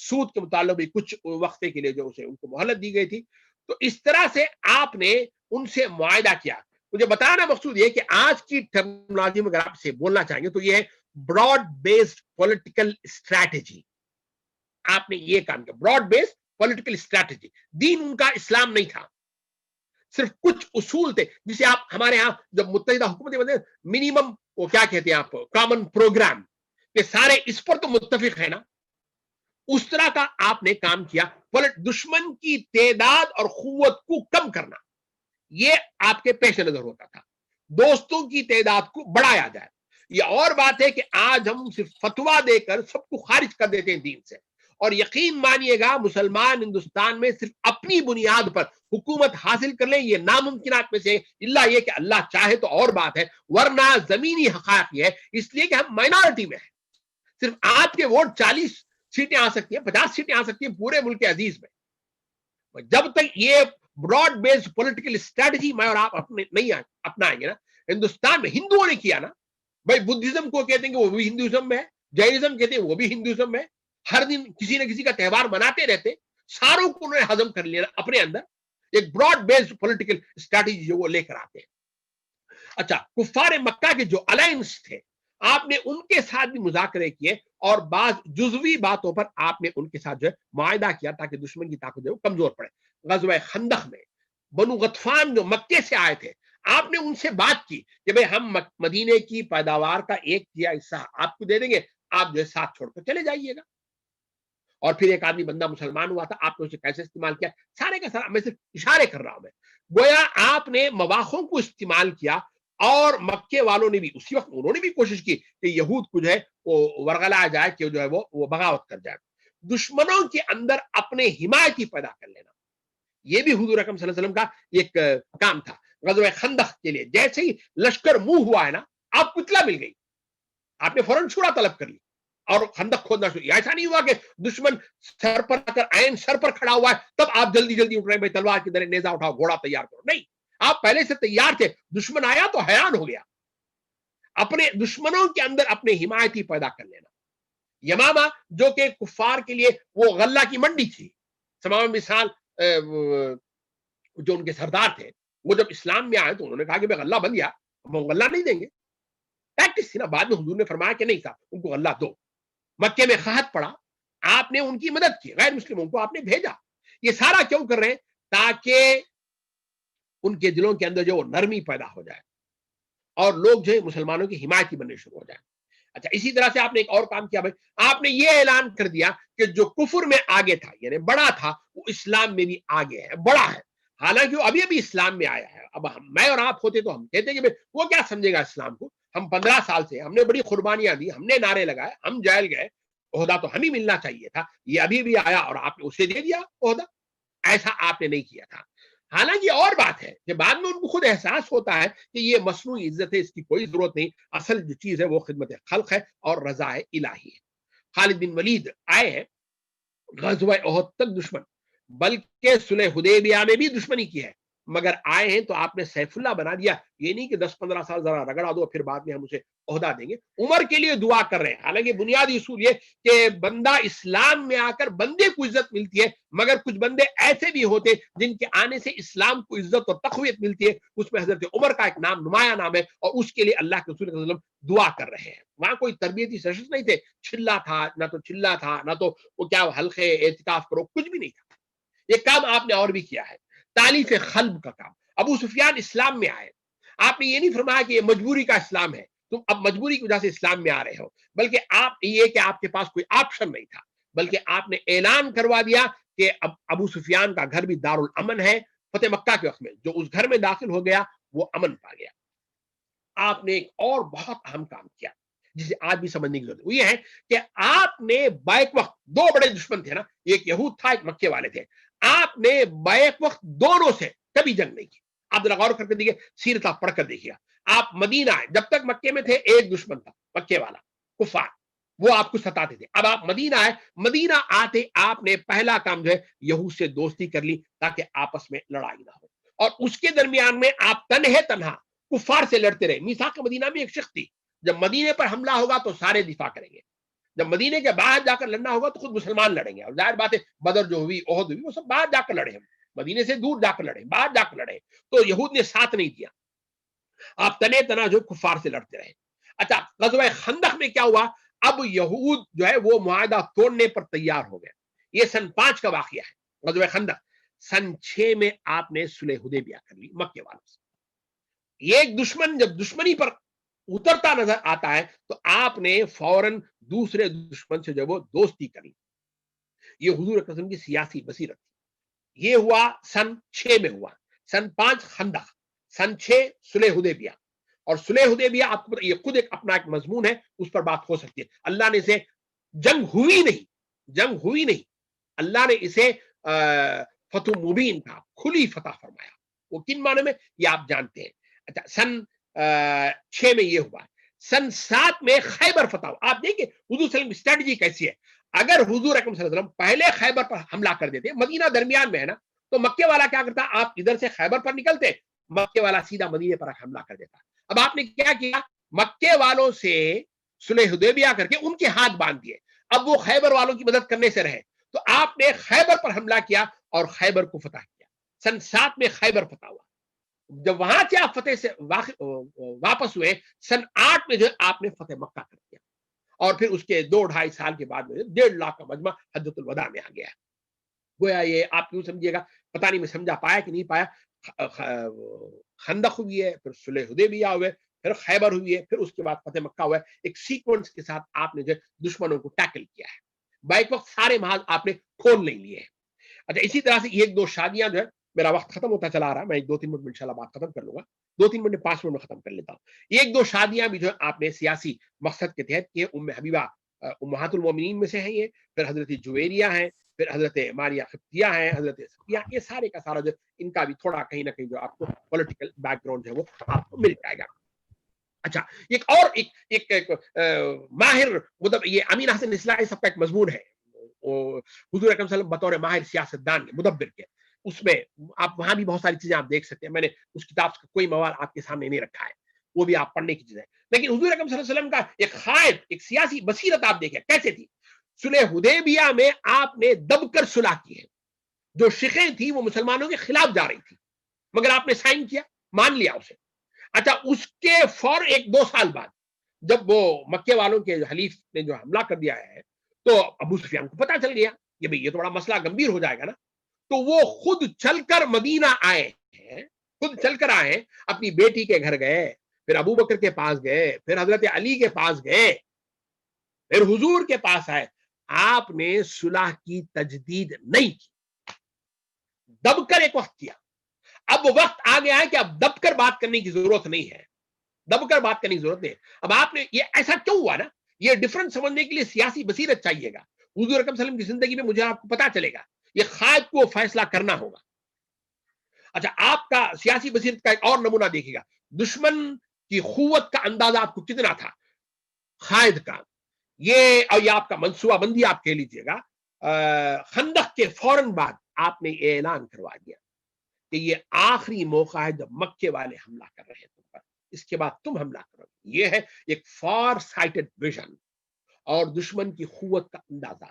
سود کے متعلق بھی کچھ وقفے کے لیے جو اسے ان کو مہلت دی گئی تھی. تو اس طرح سے آپ نے ان سے معاہدہ کیا. مجھے بتانا مقصود یہ کہ آج کی ٹرمنالوجی میں اگر آپ سے بولنا چاہیں گے تو یہ ہے براڈ بیسڈ پولیٹیکل اسٹریٹجی. آپ نے یہ کام کیا, براڈ بیسڈ پولیٹیکل اسٹریٹجی. دین ان کا اسلام نہیں تھا, صرف کچھ اصول تھے جسے آپ ہمارے ہاں جب متحدہ حکومتیں بنتے منیمم وہ کیا کہتے ہیں آپ, کامن پروگرام, کہ سارے اس پر تو متفق ہے نا, اس طرح کا آپ نے کام کیا. دشمن کی تعداد اور قوت کو کم کرنا یہ آپ کے پیش نظر ہوتا تھا. دوستوں کی تعداد کو بڑھایا جائے. یہ اور بات ہے کہ آج ہم صرف فتوا دے کر سب کو خارج کر دیتے ہیں دین سے, اور یقین مانیے گا مسلمان ہندوستان میں صرف اپنی بنیاد پر حکومت حاصل کر لیں یہ ناممکنات میں سے, اللہ یہ کہ اللہ چاہے تو اور بات ہے, ورنہ زمینی حقائق یہ ہے. اس لیے کہ ہم مائنارٹی میں ہیں, صرف آپ کے ووٹ 40 سیٹیں آ سکتی ہیں, 50 سیٹیں آ سکتی ہیں پورے ملک عزیز میں. جب تک یہ براڈ بیسڈ پولیٹیکل اسٹریٹجی میں اور آپ نہیں اپنائیں گے نا, ہندوستان میں ہندوؤں نے کیا نا بھائی, بدھزم کو کہتے ہیں کہ وہ بھی ہندوازم میں ہے, جینزم کہتے ہیں وہ بھی ہندوازم میں, ہر دن کسی نہ کسی کا تہوار مناتے رہتے, ساروں کو انہوں نے ہضم کر لیا اپنے اندر. ایک براڈ بیسڈ پولیٹیکل اسٹریٹجی جو وہ لے کر آتے ہیں. اچھا, کفار مکہ کے جو الائنس تھے آپ نے ان کے ساتھ بھی مذاکرے کیے, اور بعض جزوی باتوں پر آپ نے ان کے ساتھ جو ہے معاہدہ کیا تاکہ دشمن کی طاقت جو ہے کمزور پڑے. غزوہ خندق میں بنو غطفان جو مکے سے آئے تھے, آپ نے ان سے بات کی کہ بھئی ہم مدینے کی پیداوار کا ایک تیا حصہ آپ کو دے دیں گے, آپ جو ہے ساتھ چھوڑ کر چلے جائیے گا. اور پھر ایک آدمی بندہ مسلمان ہوا تھا, آپ نے اسے کیسے استعمال کیا, سارے کا سارا میں صرف اشارے کر رہا ہوں. میں گویا آپ نے مواقعوں کو استعمال کیا, اور مکے والوں نے بھی اسی وقت انہوں نے بھی کوشش کی کہ یہود کو جو ہے وہ ورغلا جائے, کہ جو ہے وہ بغاوت کر جائے. دشمنوں کے اندر اپنے حمایتی پیدا کر لینا یہ بھی حضور اکرم صلی اللہ علیہ وسلم کا ایک کام تھا. غزوہ خندق کے لیے جیسے ہی لشکر منہ ہوا ہے نا, آپ کو اطلاع مل گئی, آپ نے فوراً شورا طلب کر لی اور خندق کھودنا شروع. ایسا نہیں ہوا کہ دشمن سر پر آ کر عین سر پر کھڑا ہوا ہے تب آپ جلدی جلدی اٹھ رہے ہیں, بھائی تلوار کی طرح نیزہ اٹھاؤ, گھوڑا تیار کرو. نہیں, آپ پہلے سے تیار تھے. دشمن آیا تو حیران ہو گیا. اپنے دشمنوں کے اندر اپنے حمایتی پیدا کر لینا. یمامہ جو کہ کفار کے لیے وہ غلہ کی منڈی تھی, تمام مثال جو ان کے سردار تھے وہ جب اسلام میں آئے تو انہوں نے کہا کہ میں غلہ بن گیا, ہم غلہ نہیں دیں گے. پریکٹس تھی نا. بعد میں حضور نے فرمایا کہ نہیں صاحب ان کو غلہ دو. مکے میں قحط پڑا, آپ نے ان کی مدد کی, غیر مسلموں کو آپ نے بھیجا. یہ سارا کیوں کر رہے ہیں؟ تاکہ ان کے دلوں کے اندر جو وہ نرمی پیدا ہو جائے اور لوگ جو ہے مسلمانوں کی حمایتی بننے شروع ہو جائے. اچھا, اسی طرح سے آپ نے ایک اور کام کیا بھائی, آپ نے یہ اعلان کر دیا کہ جو کفر میں آگے تھا یعنی بڑا تھا وہ اسلام میں بھی آگے ہے, بڑا ہے. حالانکہ وہ ابھی اسلام میں آیا ہے. اب میں اور آپ ہوتے تو ہم کہتے کہ وہ کیا سمجھے گا اسلام کو, ہم 15 سال سے ہم نے بڑی قربانیاں دی, ہم نے نعرے لگائے, ہم جیل گئے, عہدہ تو ہمیں ملنا چاہیے تھا, یہ ابھی بھی آیا اور آپ نے اسے دے دیا عہدہ. ایسا آپ نے نہیں کیا تھا. حالانکہ اور بات ہے کہ بعد میں ان کو خود احساس ہوتا ہے کہ یہ مصنوعی عزت ہے, اس کی کوئی ضرورت نہیں, اصل جو چیز ہے وہ خدمت خلق ہے اور رضا الہی ہے. خالد بن ولید آئے ہیں غزوہ احد تک دشمن, بلکہ صلح حدیبیہ میں بھی دشمنی کی ہے, مگر آئے ہیں تو آپ نے سیف اللہ بنا دیا. یہ نہیں کہ 10-15 سال ذرا رگڑا دو پھر بعد میں ہم اسے عہدہ دیں گے. عمر کے لیے دعا کر رہے ہیں. حالانکہ بنیادی اصول یہ کہ بندہ اسلام میں آ کر بندے کو عزت ملتی ہے, مگر کچھ بندے ایسے بھی ہوتے جن کے آنے سے اسلام کو عزت اور تقویت ملتی ہے. اس میں حضرت عمر کا ایک نام نمایاں نام ہے, اور اس کے لیے اللہ کے رسول صلی اللہ علیہ وسلم دعا کر رہے ہیں. وہاں کوئی تربیتی سیشن نہیں تھے, چلا تھا نہ تو چلا تھا نہ تو وہ کیا حلقے اعتکاف کرو, کچھ بھی نہیں تھا. یہ کام آپ نے اور بھی کیا ہے, تالیف قلب کا کام. ابو سفیان اسلام میں آئے, آپ نے یہ نہیں فرمایا کہ یہ مجبوری کا اسلام ہے, تم اب مجبوری کی وجہ سے اسلام میں آ رہے ہو, بلکہ آپ یہ کہ آپ کے پاس کوئی آپشن نہیں تھا, بلکہ آپ نے اعلان کروا دیا کہ اب ابو سفیان کا گھر بھی دارالامن ہے. فتح مکہ کے وقت میں جو اس گھر میں داخل ہو گیا وہ امن پا گیا. آپ نے ایک اور بہت اہم کام کیا جسے آج بھی سمجھنے کی ضرورت ہے, وہ یہ ہے کہ آپ نے بیک وقت, دو بڑے دشمن تھے نا, ایک یہود تھا ایک مکے والے تھے, آپ نے بیک وقت دونوں سے کبھی جنگ نہیں کی. آپ ذرا غور کر کے دیکھیے, سیرت آپ پڑھ کر دیکھیے. آپ مدینہ آئے, جب تک مکے میں تھے ایک دشمن تھا مکے والا کفار, وہ آپ کو ستاتے تھے. اب آپ مدینہ آئے, مدینہ آتے آپ نے پہلا کام جو ہے یہود سے دوستی کر لی تاکہ آپس میں لڑائی نہ ہو, اور اس کے درمیان میں آپ تنہا کفار سے لڑتے رہے. میثاق مدینہ میں ایک شخص تھی, جب مدینے پر حملہ ہوگا تو سارے دفاع کریں گے, جب مدینے کے باہر جا کر لڑنا ہوگا تو خود مسلمان لڑیں گے, اور ظاہر بات ہے بدر جو ہوئی, احد ہوئی, وہ سب باہر جا کر لڑے, ہم مدینے سے دور جا کر لڑے, باہر جا کر لڑے, تو یہود نے ساتھ نہیں دیا, آپ تنے تنا جو کفار سے لڑتے رہے. اچھا غزوہ خندق میں کیا ہوا, اب یہود جو ہے وہ معاہدہ توڑنے پر تیار ہو گئے. یہ سن 5 کا واقعہ ہے غزوہ خندق. سن 6 میں آپ نے صلح حدیبیہ کر لی مکے والوں سے. ایک دشمن جب دشمنی پر اترتا نظر آتا ہے تو آپ نے فوراً دوسرے دشمن سے جو وہ دوستی کری. یہ حضور اکرم کی سیاسی بصیرت تھی. یہ ہوا سن 6 میں ہوا. سن 5 خندق, سن 6 صلح حدیبیہ. اور صلح حدیبیہ آپ کو یہ خود اپنا ایک مضمون ہے, اس پر بات ہو سکتی ہے. اللہ نے اسے جنگ ہوئی نہیں, اللہ نے اسے فتح مبین کا کھلی فتح فرمایا. وہ کن معنی میں یہ آپ جانتے ہیں. اچھا سن 6 میں یہ ہوا. سن 7 میں خیبر فتح. آپ دیکھیں حضور صلی اللہ علیہ وسلم کی اسٹریٹجی کیسی ہے. اگر حضور اکرم صلی اللہ علیہ وسلم پہلے خیبر پر حملہ کر دیتے, مدینہ درمیان میں ہے نا, تو مکے والا کیا کرتا, آپ ادھر سے خیبر پر نکلتے, مکے والا سیدھا مدینے پر حملہ کر دیتا. اب آپ نے کیا کیا, مکے والوں سے صلح حدیبیہ کر کے ان کے ہاتھ باندھ دیے. اب وہ خیبر والوں کی مدد کرنے سے رہے, تو آپ نے خیبر پر حملہ کیا اور خیبر کو فتح کیا. سن 7 میں خیبر فتح ہوا. جب وہاں سے آپ فتح سے واپس ہوئے, سن 8 میں جو آپ نے فتح مکہ کر دیا. اور پھر اس کے 2-2.5 سال کے بعد میں 1.5 لاکھ کا مجمع حجۃ الوداع میں آ گیا. گویا یہ آپ کیوں سمجھیے گا, پتہ نہیں میں سمجھا پایا کہ نہیں پایا. خندق ہوئی ہے, پھر صلح حدیبیہ ہوئے, پھر خیبر ہوئی ہے, پھر اس کے بعد فتح مکہ ہوا ہے. ایک سیکوینس کے ساتھ آپ نے جو دشمنوں کو ٹیکل کیا ہے. بیک وقت سارے محاذ آپ نے کھول نہیں لیے ہیں. اچھا اسی طرح سے 1-2 شادیاں جو ہے, میرا وقت ختم ہوتا چلا رہا ہے, میں 2-3 منٹ میں انشاءاللہ بات ختم کر لوں گا. 2-3 منٹ 5 منٹ میں ختم کر لیتا ہوں. 1-2 شادیاں بھی جو ہے آپ نے سیاسی مقصد کے تحت کی. ام حبیبہ امہات المومنین میں سے ہیں یہ, پھر حضرت جویریہ ہیں, پھر حضرت ماریہ قبطیہ ہیں, حضرت صفیہ, یہ سارے کا سارا جو ان کا بھی تھوڑا کہیں نہ کہیں جو آپ کو پولیٹیکل بیک گراؤنڈ ہے وہ آپ کو مل جائے گا. اچھا ایک ماہر مطلب یہ امین حسن اصلاحی سب کا ایک مضمون ہے, حضور اکرم صلی اللہ علیہ وسلم بطور ماہر سیاست دان مدبر کے, اس میں آپ وہاں بھی بہت ساری چیزیں آپ دیکھ سکتے ہیں. میں نے اس کتاب کا کوئی مواد آپ کے سامنے نہیں رکھا ہے, وہ بھی آپ پڑھنے کی چیز ہے. لیکن حضور اکرم صلی اللہ علیہ وسلم کا ایک خائف, ایک سیاسی بصیرت آپ دیکھیں کیسے تھی. صلح حدیبیہ میں آپ نے دب کر صلح کی ہے. جو شقیں تھی وہ مسلمانوں کے خلاف جا رہی تھی, مگر آپ نے سائن کیا, مان لیا اسے. اچھا اس کے فور 1-2 سال بعد جب وہ مکے والوں کے حلیف نے جو حملہ کر دیا ہے, تو ابو سفیان کو پتا چل گیا کہ بھئی یہ تو بڑا مسئلہ گمبھیر ہو جائے گا نا. تو وہ خود چل کر مدینہ آئے ہیں, اپنی بیٹی کے گھر گئے, پھر ابو بکر کے پاس گئے, پھر حضرت علی کے پاس گئے, پھر حضور کے پاس آئے. آپ نے صلح کی تجدید نہیں کی, دب کر ایک وقت کیا. اب وہ وقت آ گیا ہے کہ اب دب کر بات کرنے کی ضرورت نہیں ہے, اب آپ نے یہ ایسا کیوں ہوا نا, یہ ڈفرنٹ سمجھنے کے لیے سیاسی بصیرت چاہیے گا. حضور اکرم صلی اللہ علیہ وسلم کی زندگی میں مجھے آپ کو پتا چلے گا, یہ خائف کو فیصلہ کرنا ہوگا. اچھا آپ کا سیاسی بصیرت کا ایک اور نمونہ دیکھیے گا. دشمن کی قوت کا اندازہ آپ کو کتنا تھا خالد کا, یہ آپ کا منصوبہ بندی آپ کہہ لیجئے گا. خندق کے فوراً بعد آپ نے اعلان کروا دیا کہ یہ آخری موقع ہے جب مکے والے حملہ کر رہے ہیں تم پر, اس کے بعد تم حملہ کرو. یہ ہے ایک فار سائٹڈ ویژن اور دشمن کی قوت کا اندازہ,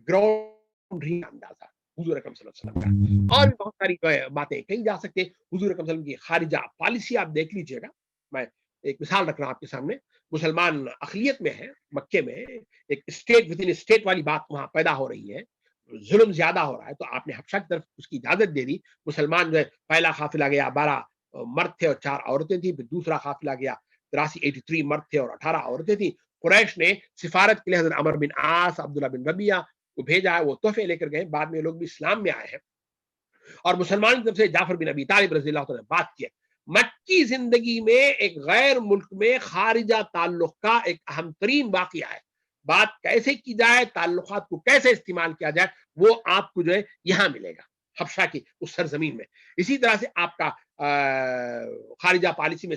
گراؤنڈ اندازہ حضور اکرم صلی اللہ علیہ وسلم کا. اور بھی بہت ساری باتیں کہیں جا سکتے ہیں. حضور اکرم صلی اللہ علیہ وسلم کی خارجہ پالیسی آپ دیکھ لیجئے گا. میں ایک مثال رکھ رہا ہوں آپ کے سامنے. مسلمان اقلیت میں ہے مکے میں, ایک اسٹیٹ ود ان اسٹیٹ والی بات وہاں پیدا ہو رہی ہے, ظلم زیادہ ہو رہا ہے, تو آپ نے حبشہ کی طرف اس کی اجازت دے دی. مسلمان جو ہے پہلا قافلہ گیا 12 مرد تھے اور 4 عورتیں تھیں, پھر دوسرا قافلہ گیا 83 مرد تھے اور 18 عورتیں تھیں. قریش نے سفارت کے لیے حضرت عمر بن عاص, عبداللہ بن ربیعہ کو بھیجا ہے, وہ تحفے لے کر گئے. بعد میں لوگ بھی اسلام میں آئے ہیں, اور مسلمان کی طرف سے جعفر بن ابی طالب رضی اللہ عنہ نے بات کی. مکی زندگی میں ایک غیر ملک میں خارجہ تعلق کا ایک اہم ترین واقعہ ہے. بات کیسے کی جائے, تعلقات کو کیسے استعمال کیا جائے, وہ آپ کو جو ہے یہاں ملے گا حبشہ کی اس سرزمین میں. اسی طرح سے آپ کا خارجہ پالیسی میں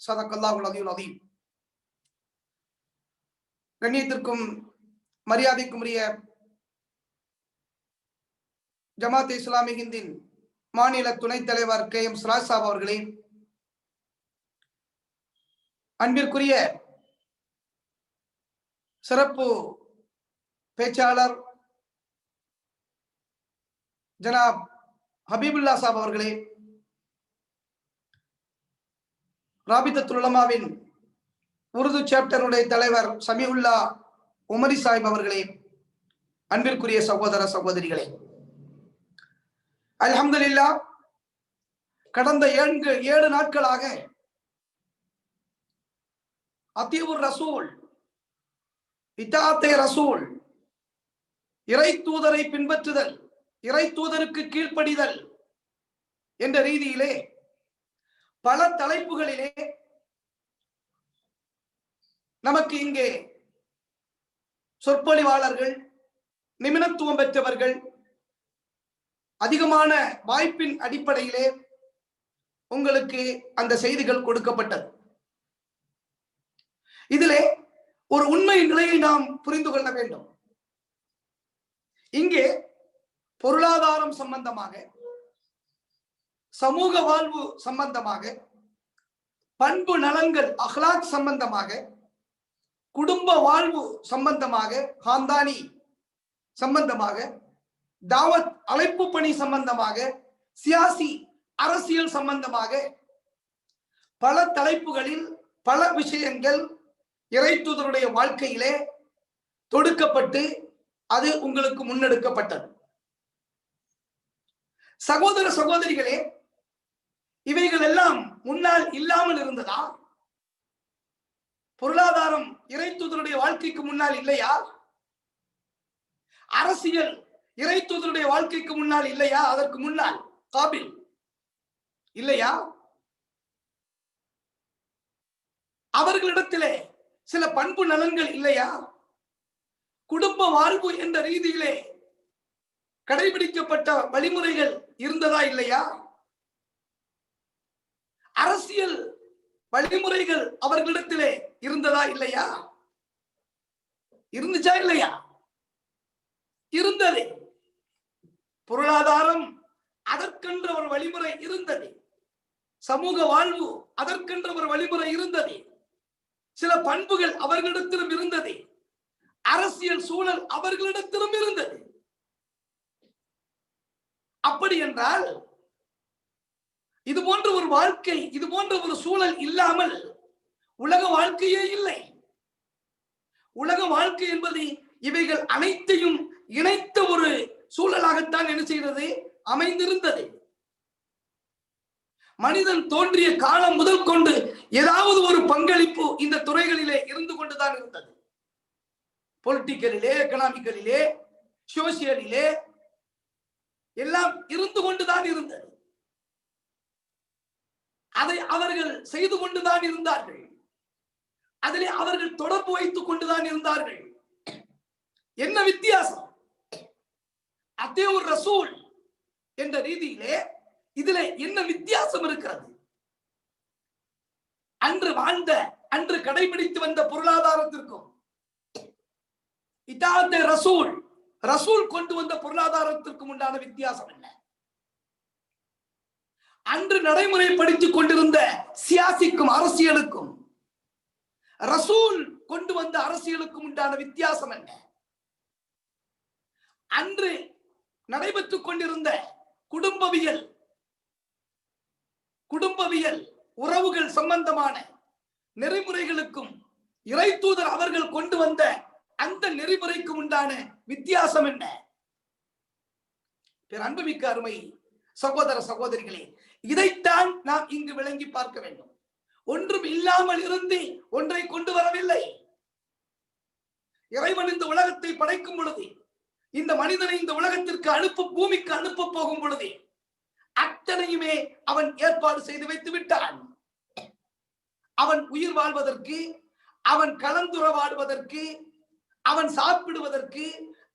ஸதகல்லாஹுல் அலியுல் அஸீம்। கண்ணியத்திற்கும் மரியாதைக்கும் உரிய ஜமாத் இஸ்லாமி ஹிந்தின் மாநில துணைத் தலைவர் KM சிராஜ் சாப் அவர்களே, அன்பிற்குரிய சிறப்பு பேச்சாளர் ஜனாப் ஹபீபுல்லா சாப் அவர்களே, ராபித்தத்துல் உலமாவின் உருது சாப்டருடைய தலைவர் சமீஉல்லா உமரி சாஹிப் அவர்களே, அன்பிற்குரிய சகோதர சகோதரிகளே, அல்ஹம்துலில்லாஹ் கடந்த 7 நாட்களாக அத்தீவுர் ரசூல், இத்தாஅத்தே ரசூல், இறை தூதரை பின்பற்றுதல், இறை தூதருக்கு கீழ்ப்படிதல் என்ற ரீதியிலே பல தலைப்புகளிலே நமக்கு இங்கே சொற்பொழிவாளர்கள், நிமினத்துவம் பெற்றவர்கள், அதிகமான வாய்ப்பின் அடிப்படையிலே உங்களுக்கு அந்த செய்திகள் கொடுக்கப்பட்டது. இதிலே ஒரு உண்மை நிலையை நாம் புரிந்து கொள்ள வேண்டும். இங்கே பொருளாதாரம் சம்பந்தமாக, சமூக வாழ்வு சம்பந்தமாக, பண்பு நலன்கள் அஹ்லாக் சம்பந்தமாக, குடும்ப வாழ்வு சம்பந்தமாக, ஹாந்தானி சம்பந்தமாக, தாவத் அழைப்பு பணி சம்பந்தமாக, சியாசி அரசியல் சம்பந்தமாக பல தலைப்புகளில் பல விஷயங்கள் இறைத்தூதருடைய வாழ்க்கையிலே தொடுக்கப்பட்டு அது உங்களுக்கு முன்னெடுக்கப்பட்டது. சகோதர சகோதரிகளே, இவைகள் எல்லாம் முன்னால் இல்லாமல் இருந்ததா? பொருளாதாரம் இறைத்தூதருடைய வாழ்க்கைக்கு முன்னால் இல்லையா? அரசியல் இறைத்தூதருடைய வாழ்க்கைக்கு முன்னால் இல்லையா? அதற்கு முன்னால் காபில் இல்லையா? அவர்களிடத்திலே சில பண்பு நலன்கள் இல்லையா? குடும்ப வாழ்வு என்ற ரீதியிலே கடைபிடிக்கப்பட்ட வழிமுறைகள் இருந்ததா இல்லையா? அரசியல் வழிமுறைகள் அவர்களிடத்திலே இருந்ததா இல்லையா? இருந்துச்சா இல்லையா? இருந்தது. பொருளாதாரம் அதற்கென்ற ஒரு வழிமுறை இருந்தது. சமூக வாழ்வு அதற்கென்ற ஒரு வழிமுறை இருந்தது. சில பண்புகள் அவர்களிடத்திலும் இருந்தது. அரசியல் சூழல் அவர்களிடத்திலும் இருந்தது. அப்படி என்றால் இது போன்ற ஒரு வாழ்க்கை, இது போன்ற ஒரு சூழல் இல்லாமல் உலக வாழ்க்கையே இல்லை. உலக வாழ்க்கை என்பது இவைகள் அனைத்தையும் இணைத்த ஒரு சூழலாகத்தான் என்ன செய்கிறது, அமைந்திருந்தது. மனிதன் தோன்றிய காலம் முதல் கொண்டு ஏதாவது ஒரு பங்களிப்பு இந்த துறைகளிலே இருந்து கொண்டுதான் இருந்தது. பொலிட்டிக்கலிலே, எக்கனாமிக்கலிலே, சோசியலிலே எல்லாம் இருந்து கொண்டுதான் இருந்தது. அதை அவர்கள் செய்து கொண்டுதான் இருந்தார்கள். அதிலே அவர்கள் தொடர்பு வைத்துக் கொண்டுதான் இருந்தார்கள். என்ன வித்தியாசம்? அதே ஒரு ரசூல் என்ற ரீதியிலே இதுல என்ன வித்தியாசம் இருக்கிறது? அன்று வாழ்ந்த, அன்று கடைபிடித்து வந்த பொருளாதாரத்திற்கும் இதாத்தே ரசூல், ரசூல் கொண்டு வந்த பொருளாதாரத்திற்கும் உண்டான வித்தியாசம் என்ன? அன்று நடைமுறைப்படுத்திக் கொண்டிருந்த சியாசிக்கும் அரசியலுக்கும் ரசூல் கொண்டு வந்த அரசியலுக்கும் உண்டான வித்தியாசம் என்ன? அன்று நடைபெற்றுக் கொண்டிருந்த குடும்பவியல் உறவுகள் சம்பந்தமான நெறிமுறைகளுக்கும் இறைத்தூதர் அவர்கள் கொண்டு வந்த அந்த நெறிமுறைக்கும் உண்டான வித்தியாசம் என்ன? அன்புமிக்க அருமை சகோதர சகோதரிகளே, இதைத்தான் நாம் இங்கு விளங்கி பார்க்க வேண்டும். ஒன்றும் இல்லாமல் இருந்து ஒன்றை கொண்டு வரவில்லை. இறைவன் இந்த உலகத்தை படைக்கும் பொழுது, இந்த மனிதனை இந்த உலகத்திற்கு பூமிக்கு அனுப்ப போகும் பொழுது அத்தனையுமே அவன் ஏற்பாடு செய்து வைத்து விட்டான். அவன் உயிர் வாழ்வதற்கு, அவன் கலந்துறவாடுவதற்கு, அவன் சாப்பிடுவதற்கு,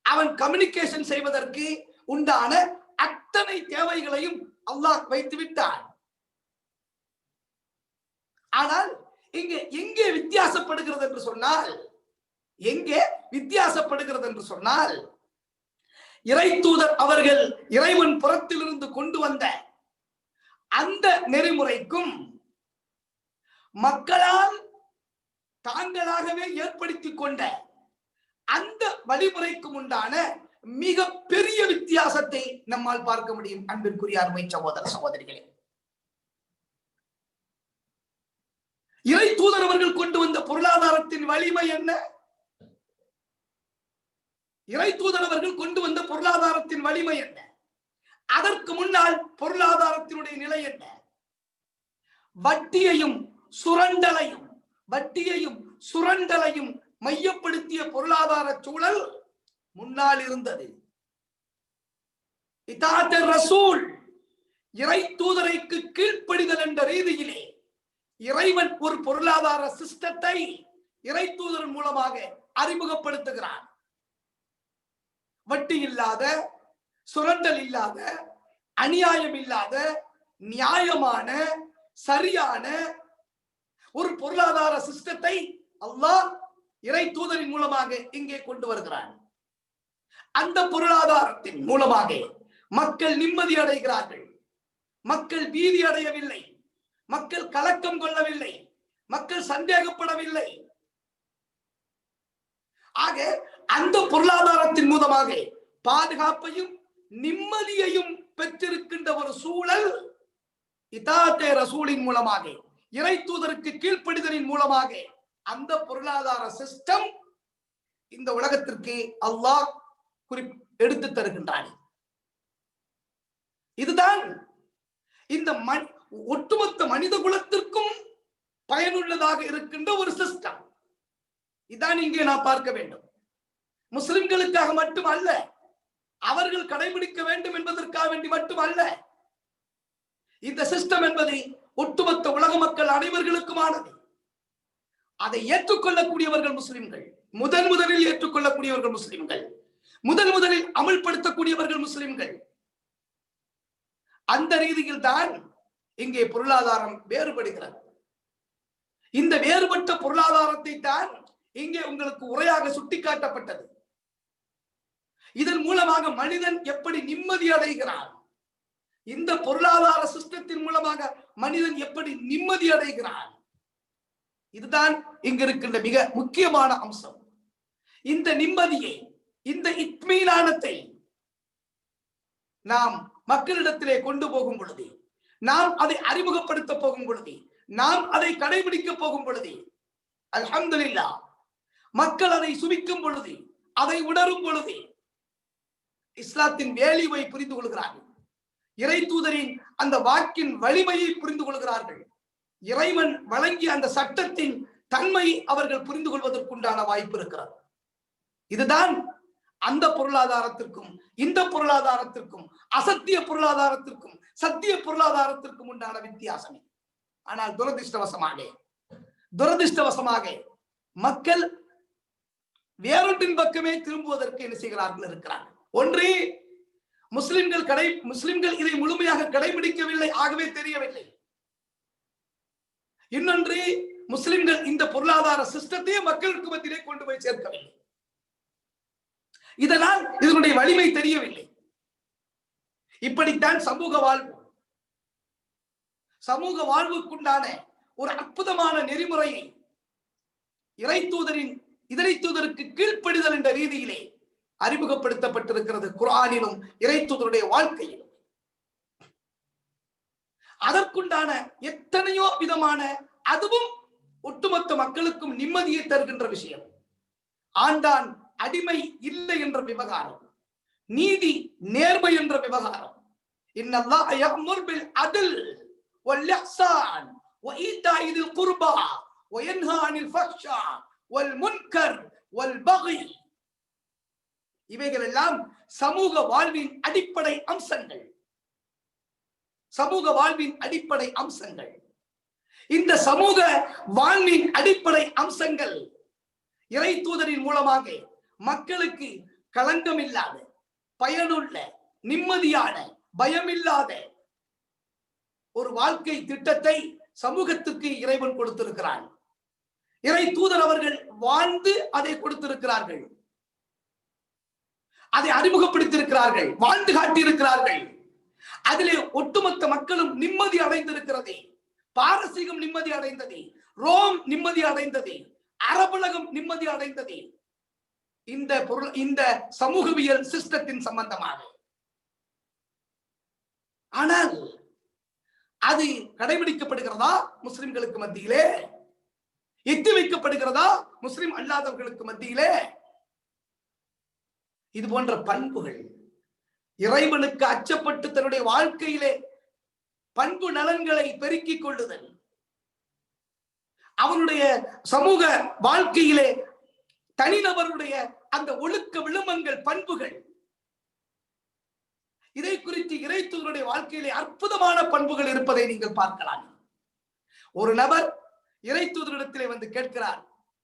அவன் கம்யூனிகேஷன் செய்வதற்கு உண்டான அத்தனை தேவைகளையும் அல்லாஹ் வைத்து விட்டான். ஆனால் இங்கே எங்கே வித்தியாசப்படுகிறது என்று சொன்னால், இறைத்தூதர் அவர்கள் இறைவன் புறத்திலிருந்து கொண்டு வந்த அந்த நெறிமுறைக்கும் மக்களால் தாங்களாகவே ஏற்படுத்திக் கொண்ட அந்த வழிமுறைக்கும் உண்டான மிக பெரிய வித்தியாசத்தை நம்மால் பார்க்க முடியும். அன்பிற்குரிய அருமை சகோதர சகோதரிகளே, இறைத்தூதர் அவர்கள் கொண்டு வந்த பொருளாதாரத்தின் வலிமை என்ன? இறைத்தூதர் அவர்கள் கொண்டு வந்த பொருளாதாரத்தின் வலிமை என்ன? அதற்கு முன்னால் பொருளாதாரத்தினுடைய நிலை என்ன? வட்டியையும் சுரண்டலையும் மையப்படுத்திய பொருளாதார சூழல் முன்னால் இருந்தது. இதாத்தே ரசூல், இறைத்தூதருக்கு கீழ்ப்படிதல் என்ற ரீதியிலே இறைவன் ஒரு பொருளாதார சிஸ்டத்தை இறைத்தூதர் மூலமாக அறிமுகப்படுத்துகிறார். வட்டி இல்லாத, சுரண்டல் இல்லாத, அநியாயம் இல்லாத, நியாயமான, சரியான ஒரு பொருளாதார சிஸ்டத்தை அல்லாஹ் இறை தூதரின் மூலமாக இங்கே கொண்டு வருகிறான். அந்த பொருளாதாரத்தின் மூலமாக மக்கள் நிம்மதி அடைகிறார்கள். மக்கள் பீதி அடையவில்லை, மக்கள் கலக்கம் கொள்ளவில்லை, மக்கள் சந்தேகப்படவில்லை. ஆக அந்த பொருளாதாரத்தின் மூலமாக பாதுகாப்பையும் நிம்மதியையும் பெற்றிருக்கின்ற ஒரு சூழல் இதாத்தே ரசூலின் மூலமாக, இறை தூதருக்கு கீழ்ப்படிதலின் மூலமாக அந்த பொருளாதார சிஸ்டம் இந்த உலகத்திற்கு அல்லாஹ் எடுத்து தருகின்றான். இதுதான் இந்த ஒட்டுமொத்த மனித குலத்திற்கும் பயனுள்ளதாக இருக்கின்ற ஒரு சிஸ்டம். இதான் இங்கே நான் பார்க்க வேண்டும். முஸ்லிம்களுக்காக மட்டுமல்ல, அவர்கள் கடைபிடிக்க வேண்டும் என்பதற்காக வேண்டி மட்டுமல்ல. இந்த சிஸ்டம் என்பது ஒட்டுமொத்த உலக மக்கள் அனைவர்களுக்குமானது. அதை ஏற்றுக்கொள்ளக்கூடியவர்கள் முஸ்லிம்கள், முதலில் ஏற்றுக்கொள்ளக்கூடியவர்கள் முஸ்லிம்கள், முதலில் அமல்படுத்தக்கூடியவர்கள் முஸ்லிம்கள். அந்த ரீதியில் தான் இங்கே பொருளாதாரம் வேறுபடுகிறது. இந்த வேறுபட்ட பொருளாதாரத்தை தான் இங்கே உங்களுக்கு உரையாக சுட்டிக்காட்டப்பட்டது. இதன் மூலமாக மனிதன் எப்படி நிம்மதி அடைகிறான், இந்த பொருளாதார சிஸ்டத்தின் மூலமாக மனிதன் எப்படி நிம்மதி அடைகிறான், இதுதான் இங்க இருக்கின்ற மிக முக்கியமான அம்சம். இந்த நிம்மதியை, இந்த இத்மீனானத்தை நாம் மக்களிடத்திலே கொண்டு போகும் பொழுது, நாம் அதை அறிமுகப்படுத்த போகும் பொழுது, நாம் அதை கடைபிடிக்க போகும் பொழுது, அல்ஹம்துலில்லாஹ், மக்கள் அதை சுமிக்கும் பொழுது, அதை உணரும் பொழுது இஸ்லாத்தின் வேலிவை புரிந்து கொள்கிறார்கள். இறை தூதரின் அந்த வாக்கின் வலிமையை புரிந்து கொள்கிறார்கள். இறைவன் வழங்கிய அந்த சட்டத்தின் தன்மை அவர்கள் புரிந்து கொள்வதற்குண்டான வாய்ப்பு இருக்கிறது. இதுதான் அந்த பொருளாதாரத்திற்கும் இந்த பொருளாதாரத்திற்கும், அசத்திய பொருளாதாரத்திற்கும் சத்திய பொருளாதாரத்திற்கும் உண்டான வித்தியாசம். ஆனால் துரதிருஷ்டவசமாக மக்கள் வேறொன்றின் பக்கமே திரும்புவதற்கு என்ன செய்கிறார்கள் இருக்கிறார்கள். ஒன்று, முஸ்லிம்கள் இதை முழுமையாக கடைபிடிக்கவில்லை, ஆகவே தெரியவில்லை. இன்னொன்று, முஸ்லிம்கள் இந்த பொருளாதார சிஸ்டத்தை மக்களுக்கு மத்தியிலே கொண்டு போய் சேர்க்கவில்லை. இதனால் இதனுடைய வலிமை தெரியவில்லை. இப்படித்தான் சமூக வாழ்வுக்குண்டான ஒரு அற்புதமான நெறிமுறையை இறை தூதருக்கு கீழ்ப்படிதல் என்ற ரீதியிலே அறிமுகப்படுத்தப்பட்டிருக்கிறது குர்ஆனிலும் இறை தூதருடைய வாழ்க்கையிலும். அதற்குண்டான எத்தனையோ விதமான, அதுவும் ஒட்டுமொத்த மக்களுக்கும் நிம்மதியை தருகின்ற விஷயம். ஆண்டான் அடிமை இல்லை என்ற விவகாரம், நீதி நேர்மை என்ற விவகாரம். இன்னல்லாஹ யஅமுர் பில் அத்ல் வல் இஹ்சான் வ ஈதாஇ தில் குர்பா வ யன்ஹா அனில் ஃபஹ்ஷா வல் முன்கர் வல் பகி. இவைகள் எல்லாம் சமூக வாழ்வின் அடிப்படை அம்சங்கள். இந்த சமூக வாழ்வின் அடிப்படை அம்சங்கள் இறை தூதரின் மூலமாக மக்களுக்கு களங்கம் இல்லாத, பயனுள்ள, நிம்மதியான, பயமில்லாத ஒரு வாழ்க்கை திட்டத்தை சமூகத்துக்கு இறைவன் கொடுத்திருக்கிறான். இறை தூதர் அவர்கள் வாழ்ந்து அதை கொடுத்திருக்கிறார்கள், அதை அறிமுகப்படுத்தியிருக்கிறார்கள், வாழ்ந்து காட்டியிருக்கிறார்கள். அதிலே ஒட்டுமொத்த மக்களும் நிம்மதி அடைந்திருக்கிறது. பாரசீகம் நிம்மதி அடைந்தது, ரோம் நிம்மதி அடைந்தது, அரபுலகம் நிம்மதி அடைந்தது. இந்த சமூகவியல் சிஸ்டத்தின் சம்பந்தமாக. ஆனால் அது கடைபிடிக்கப்படுகிறதா முஸ்லிம்களுக்கு மத்தியிலே? எத்தி வைக்கப்படுகிறதா முஸ்லிம் அல்லாதவர்களுக்கு மத்தியிலே? இது போன்ற பண்புகள், இறைவனுக்கு அச்சப்பட்டு தன்னுடைய வாழ்க்கையிலே பண்பு நலன்களை பெருக்கிக் கொள்ளுதல், அவனுடைய சமூக வாழ்க்கையிலே தனிநபருடைய அந்த ஒழுக்க விழுமங்கள், பண்புகள், இதை குறித்து இறை தூதருடைய வாழ்க்கையிலே அற்புதமான பண்புகள் இருப்பதை நீங்கள் பார்க்கலாம். ஒரு நபர் இறை தூதரிடத்திலே வந்து கேட்கிறார்,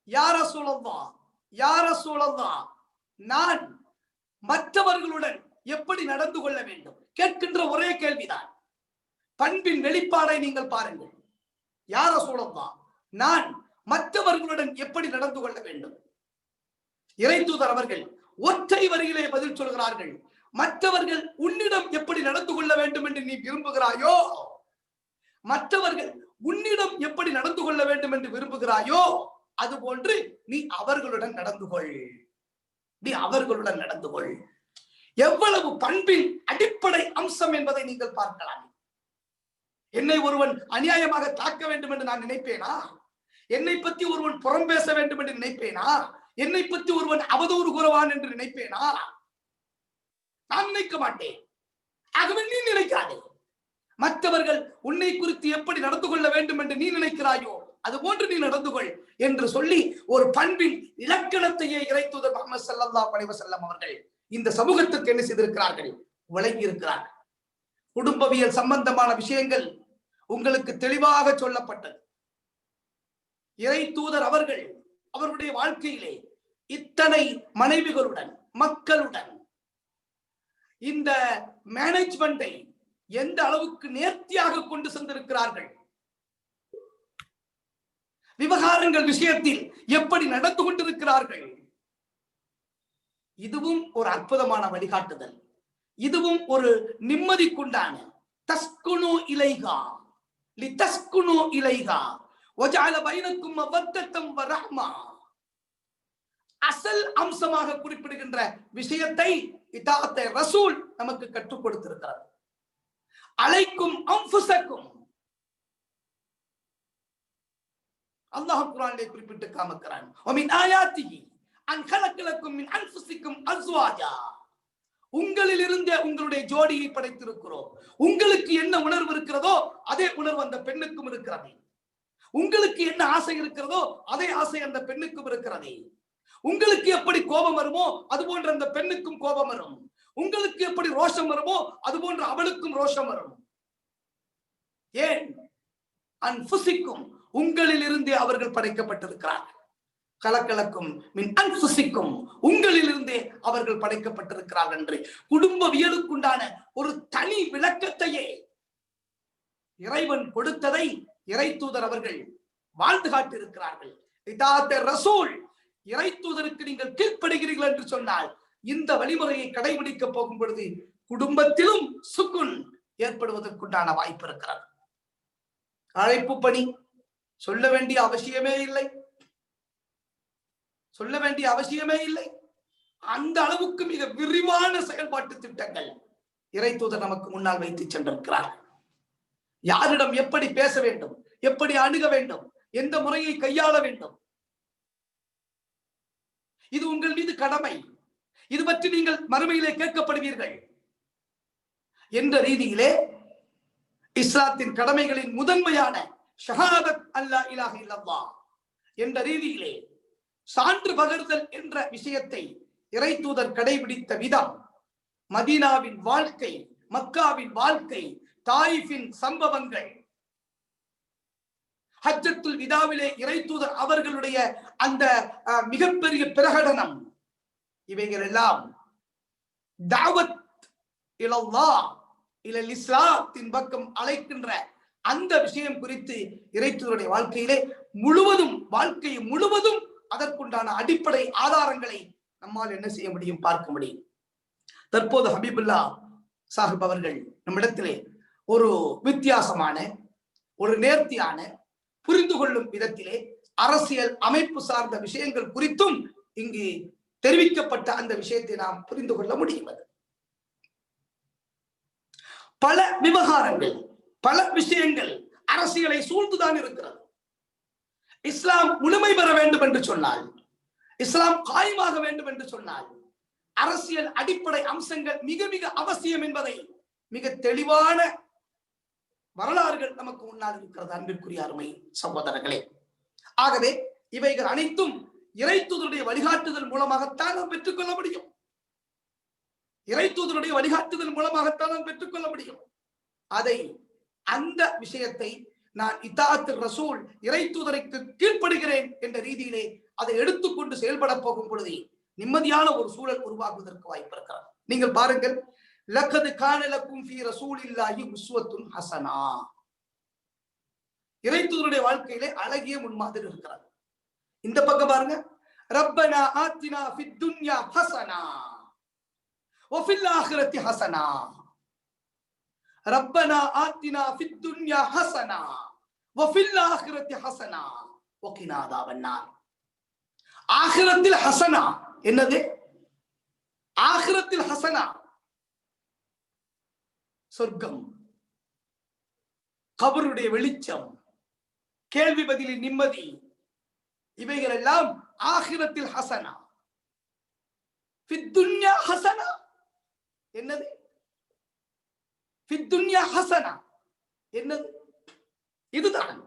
யா ரசூலல்லாஹ், யா ரசூலல்லாஹ், நான் மற்றவர்களுடன் எப்படி நடந்து கொள்ள வேண்டும்? கேட்கின்ற ஒரே கேள்விதான். பண்பின் வெளிப்பாடை நீங்கள் பாருங்கள். யா ரசூலல்லாஹ், நான் மற்றவர்களுடன் எப்படி நடந்து கொள்ள வேண்டும்? இறை தூதர் அவர்கள் ஒற்றை வரியிலே பதில் சொல்கிறார்கள். மற்றவர்கள் உன்னிடம் எப்படி நடந்து கொள்ள வேண்டும் என்று நீ விரும்புகிறாயோ, மற்றவர்கள் உன்னிடம் எப்படி நடந்து கொள்ள வேண்டும் என்று விரும்புகிறாயோ, அதுபோன்று நீ அவர்களுடன் நடந்து கொள். நீ அவர்களுடன் நடந்து கொள். எவ்வளவு பண்பின் அடிப்படை அம்சம் என்பதை நீங்கள் பார்க்கலாம். என்னை ஒருவன் அநியாயமாக தாக்க வேண்டும் என்று நான் நினைப்பேனா? என்னை பற்றி ஒருவன் புறம் பேச வேண்டும் என்று நினைப்பேனா? என்னை பற்றி ஒருவன் அவதூறு கூறவான் என்று நினைப்பேனா? நான் நினைக்க மாட்டேன். ஆகவே நீ நினைக்காதே. மற்றவர்கள் உன்னை குறித்து எப்படி நடந்து கொள்ள வேண்டும் என்று நீ நினைக்கிறாயோ அது போன்று நீ நடந்து கொள் என்று சொல்லி ஒரு பண்பின் இலக்கணத்தையே இறை தூதர் முஹம்மது ஸல்லல்லாஹு அலைஹி வஸல்லம் அவர்கள் இந்த சமூகத்துக்கு என்ன செய்திருக்கிறார்கள்? விளங்கி இருக்கிறார்கள். குடும்பவியல் சம்பந்தமான விஷயங்கள் உங்களுக்கு தெளிவாக சொல்லப்பட்டது. இறை தூதர் அவர்கள் அவருடைய வாழ்க்கையிலே இத்தனை மனைவிகளுடன், மக்களுடன் இந்த மேனேஜ்மெண்டை எந்த அளவுக்கு நேர்த்தியாக கொண்டு சென்றிருக்கிறார்கள், விவகாரங்கள் விஷயத்தில் எப்படி நடந்து கொண்டிருக்கிறார்கள். இதுவும் ஒரு அற்புதமான வழிகாட்டுதல். இதுவும் ஒரு நிம்மதிக்குண்டான தஸ்குனு இலைஹா லிதஸ்குனு இலைஹா வஜஅல பைனக்கும் மவத்தத்தம் வரஹ்மா அசல் அம்சமாக குறிப்பிடுகின்ற விஷயத்தை இதாஅத் ரசூல் நமக்கு கற்றுக் கொடுத்திருக்கிறார். அலைக்கும் அன்ஃபுஸக்கும் அல்லாஹ் குர்ஆனிலே குறிப்பிட்டு காமிக்கிறான். வமின் ஆயாத்திஹி அன் கலக்கலக்கும் மின் அன்ஃபுஸிக்கும் அஸ்வாஜா. உங்களில் இருந்தே உங்களுடைய ஜோடியை படைத்திருக்கிறோம். உங்களுக்கு என்ன உணர்வு இருக்கிறதோ அதே உணர்வு அந்த பெண்ணுக்கும் இருக்கிறது. உங்களுக்கு என்ன ஆசை இருக்கிறதோ அதே ஆசை அந்த பெண்ணுக்கும் இருக்கிறது. உங்களுக்கு எப்படி கோபம் வருமோ அது போன்ற அந்த பெண்ணுக்கும் கோபம் வரும். உங்களுக்கு எப்படி ரோஷம் வருமோ அது போன்ற அவளுக்கும் ரோஷம் வரும். ஏன்? அன்ஃபுஸிக்கும் உங்களில் இருந்தே அவர்கள் படைக்கப்பட்டிருக்கிறார்கள். கலக்கலக்கும் மின் அன்ஃபுஸிக்கும் உங்களில் இருந்தே அவர்கள் படைக்கப்பட்டிருக்கிறார்கள் என்று குடும்பவியலுக்குண்டான ஒரு தனி விளக்கத்தையே இறைவன் கொடுத்ததை இறை தூதர் அவர்கள் வாழ்ந்து காட்டியிருக்கிறார்கள். இதாஅத் ரசூல், இறை தூதருக்கு நீங்கள் கீழ்ப்படுகிறீர்கள் என்று சொன்னால் இந்த வழிமுறையை கடைபிடிக்க போகும் பொழுது குடும்பத்திலும் சுக்குன் ஏற்படுவதற்குண்டான வாய்ப்பு இருக்கிறது. அழைப்பு பணி சொல்ல வேண்டிய அவசியமே இல்லை, சொல்ல வேண்டிய அவசியமே இல்லை. அந்த அளவுக்கு மிக விரிவான செயல்பாட்டு திட்டங்கள் இறை தூதர் நமக்கு முன்னால் வைத்து சென்றிருக்கிறார். யாரிடம் எப்படி பேச வேண்டும், எப்படி அணுக வேண்டும், எந்த முறையை கையாள வேண்டும், இது உங்கள் மீது கடமை. இது பற்றி நீங்கள் மறுமையிலே கேட்கப்படுவீர்கள் என்ற ரீதியிலே இஸ்லாத்தின் கடமைகளின் முதன்மையான ஷஹாதத் அல்லா இலாஹ இல்லல்லாஹ் என்ற ரீதியிலே சான்று பகர்தல் என்ற விஷயத்தை இறை தூதர் கடைபிடித்த விதம், மதீனாவின் வாழ்க்கை, மக்காவின் வாழ்க்கை, தாயிஃபின் சம்பவங்கள், ஹஜ்ஜத்துல் விதாவிலே இறை தூதர் அவர்களுடைய அந்த மிகப்பெரிய பிரகடனம், இவைகள் எல்லாம் தாவத் இலல்லாஹ் இலல் இஸ்லாத்தின் பக்கம் அழைக்கின்ற அந்த விஷயம் குறித்து இறை தூதருடைய வாழ்க்கையிலே முழுவதும், வாழ்க்கையை முழுவதும் அதற்குண்டான அடிப்படை ஆதாரங்களை நம்மால் என்ன செய்ய முடியும், பார்க்க முடியும். தற்போது ஹபீபுல்லா சாஹிப் அவர்கள் நம்மிடத்திலே ஒரு வித்தியாசமான, ஒரு நேர்த்தியான, புரிந்து கொள்ளும் விதத்திலே அரசியல் அமைப்பு சார்ந்த விஷயங்கள் குறித்தும் இங்கு தெரிவிக்கப்பட்ட அந்த விஷயத்தை நாம் புரிந்து கொள்ள முடியும். பல விவகாரங்கள், பல விஷயங்கள் அரசியலை சூழ்ந்துதான் இருக்கிறது. இஸ்லாம் முழுமை பெற வேண்டும் என்று சொன்னால், இஸ்லாம் காயமாக வேண்டும் என்று சொன்னால் அரசியல் அடிப்படை அம்சங்கள் மிக மிக அவசியம் என்பதை மிக தெளிவான வரலாறுகள் நமக்கு முன்னால் இருக்கிறது. அன்பிற்குரிய அருமை சகோதரர்களே, ஆகவே இவைகள் அனைத்தும் இறை தூதருடைய வழிகாட்டுதல் மூலமாகத்தான் நாம் பெற்றுக்கொள்ள முடியும். இறை தூதருடைய வழிகாட்டுதல் மூலமாகத்தான் நாம் பெற்றுக்கொள்ள முடியும். அதை, அந்த விஷயத்தை நான் இத்தாஅத் ரசூல், இறை தூதருக்கு கீழ்ப்படுகிறேன் என்ற ரீதியிலே அதை எடுத்துக்கொண்டு செயல்பட போகும் பொழுது நிம்மதியான ஒரு சூழல் உருவாகுவதற்கு வாய்ப்பு இருக்கிறது. நீங்கள் பாருங்கள், லக்கது கான லக்கும் ஃபீ ரசூலில்லாஹி உஸ்வத்துன் ஹஸனா. இறை தூதருடைய வாழ்க்கையிலே அழகிய முன்மாதிரி இருக்கிறது. இந்த பக்கம் பாருங்க, ரப்பனா ஆத்தினா ஃபித் துன்யா ஹஸனா வ ஃபில் ஆখিরাতি ஹஸனா. ரப்பனா ஆத்தினா ஃபித் துன்யா ஹஸனா வ ஃபில் ஆখিরাতি ஹஸனா வ கினா அதாபன்னார். ஆখিরাத்தில் ஹஸனா என்னது? ஆখিরাத்தில் ஹஸனா சொர்க்கம், கபருடைய வெளிச்சம், கேள்வி பதிலில் நிம்மதி, இவைகள் எல்லாம் ஆখিরাத்தில் ஹஸனா. ஃபித் துன்யா ஹஸனா என்னது? ஃபித் துன்யா ஹஸனா என்னது? இதுதான்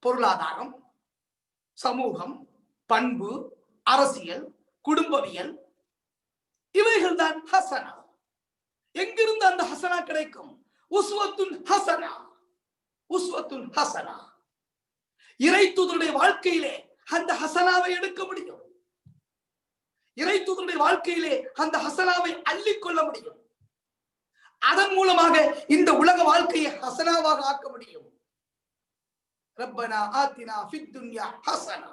பொருளாதாரம், சமூகம், பண்பு, அரசியல், குடும்பவியல், இவைகள் தான் ஹஸனா. எங்கிருந்து அந்த ஹஸனா கிடைக்கும்? உஸ்வத்துன் ஹஸனா. உஸ்வத்துன் ஹஸனா. இறை தூதருடைய வாழ்க்கையிலே அந்த ஹஸனாவை எடுக்க முடியும். இறை தூதருடைய வாழ்க்கையிலே அந்த ஹஸனாவை அள்ளிக்கொள்ள முடியும். அதன் மூலமாக இந்த உலக வாழ்க்கையை ஹஸனாவாக ஆக்க முடியும். ரப்பனா ஆத்தினா ஃபித் துன்யா ஹஸனா.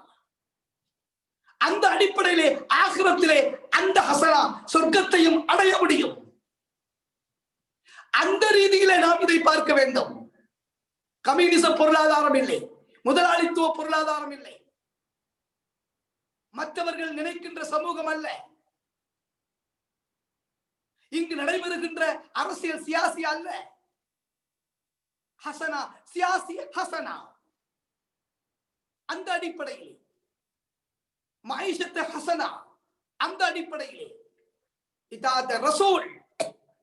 அந்த அடிப்படையிலே ஆখিরাத்திலே அந்த ஹஸனா சொர்க்கத்தையும் அடைய முடியும். அந்த ரீதியிலே நாம் இதை பார்க்க வேண்டும். கம்யூனிச பொருளாதாரம் இல்லை, முதலாளித்துவ பொருளாதாரம் இல்லை, மற்றவர்கள் நினைக்கின்ற சமூகம் அல்ல. இங்கு நடைபெறுகின்ற அரசியல் சியாசி அல்ல. ஹஸனா சியாசி ஹஸனா. அந்த அடிப்படையில் மஈஷத் ஹஸனா, அந்த அடிப்படையில் இதாத் ரசூல்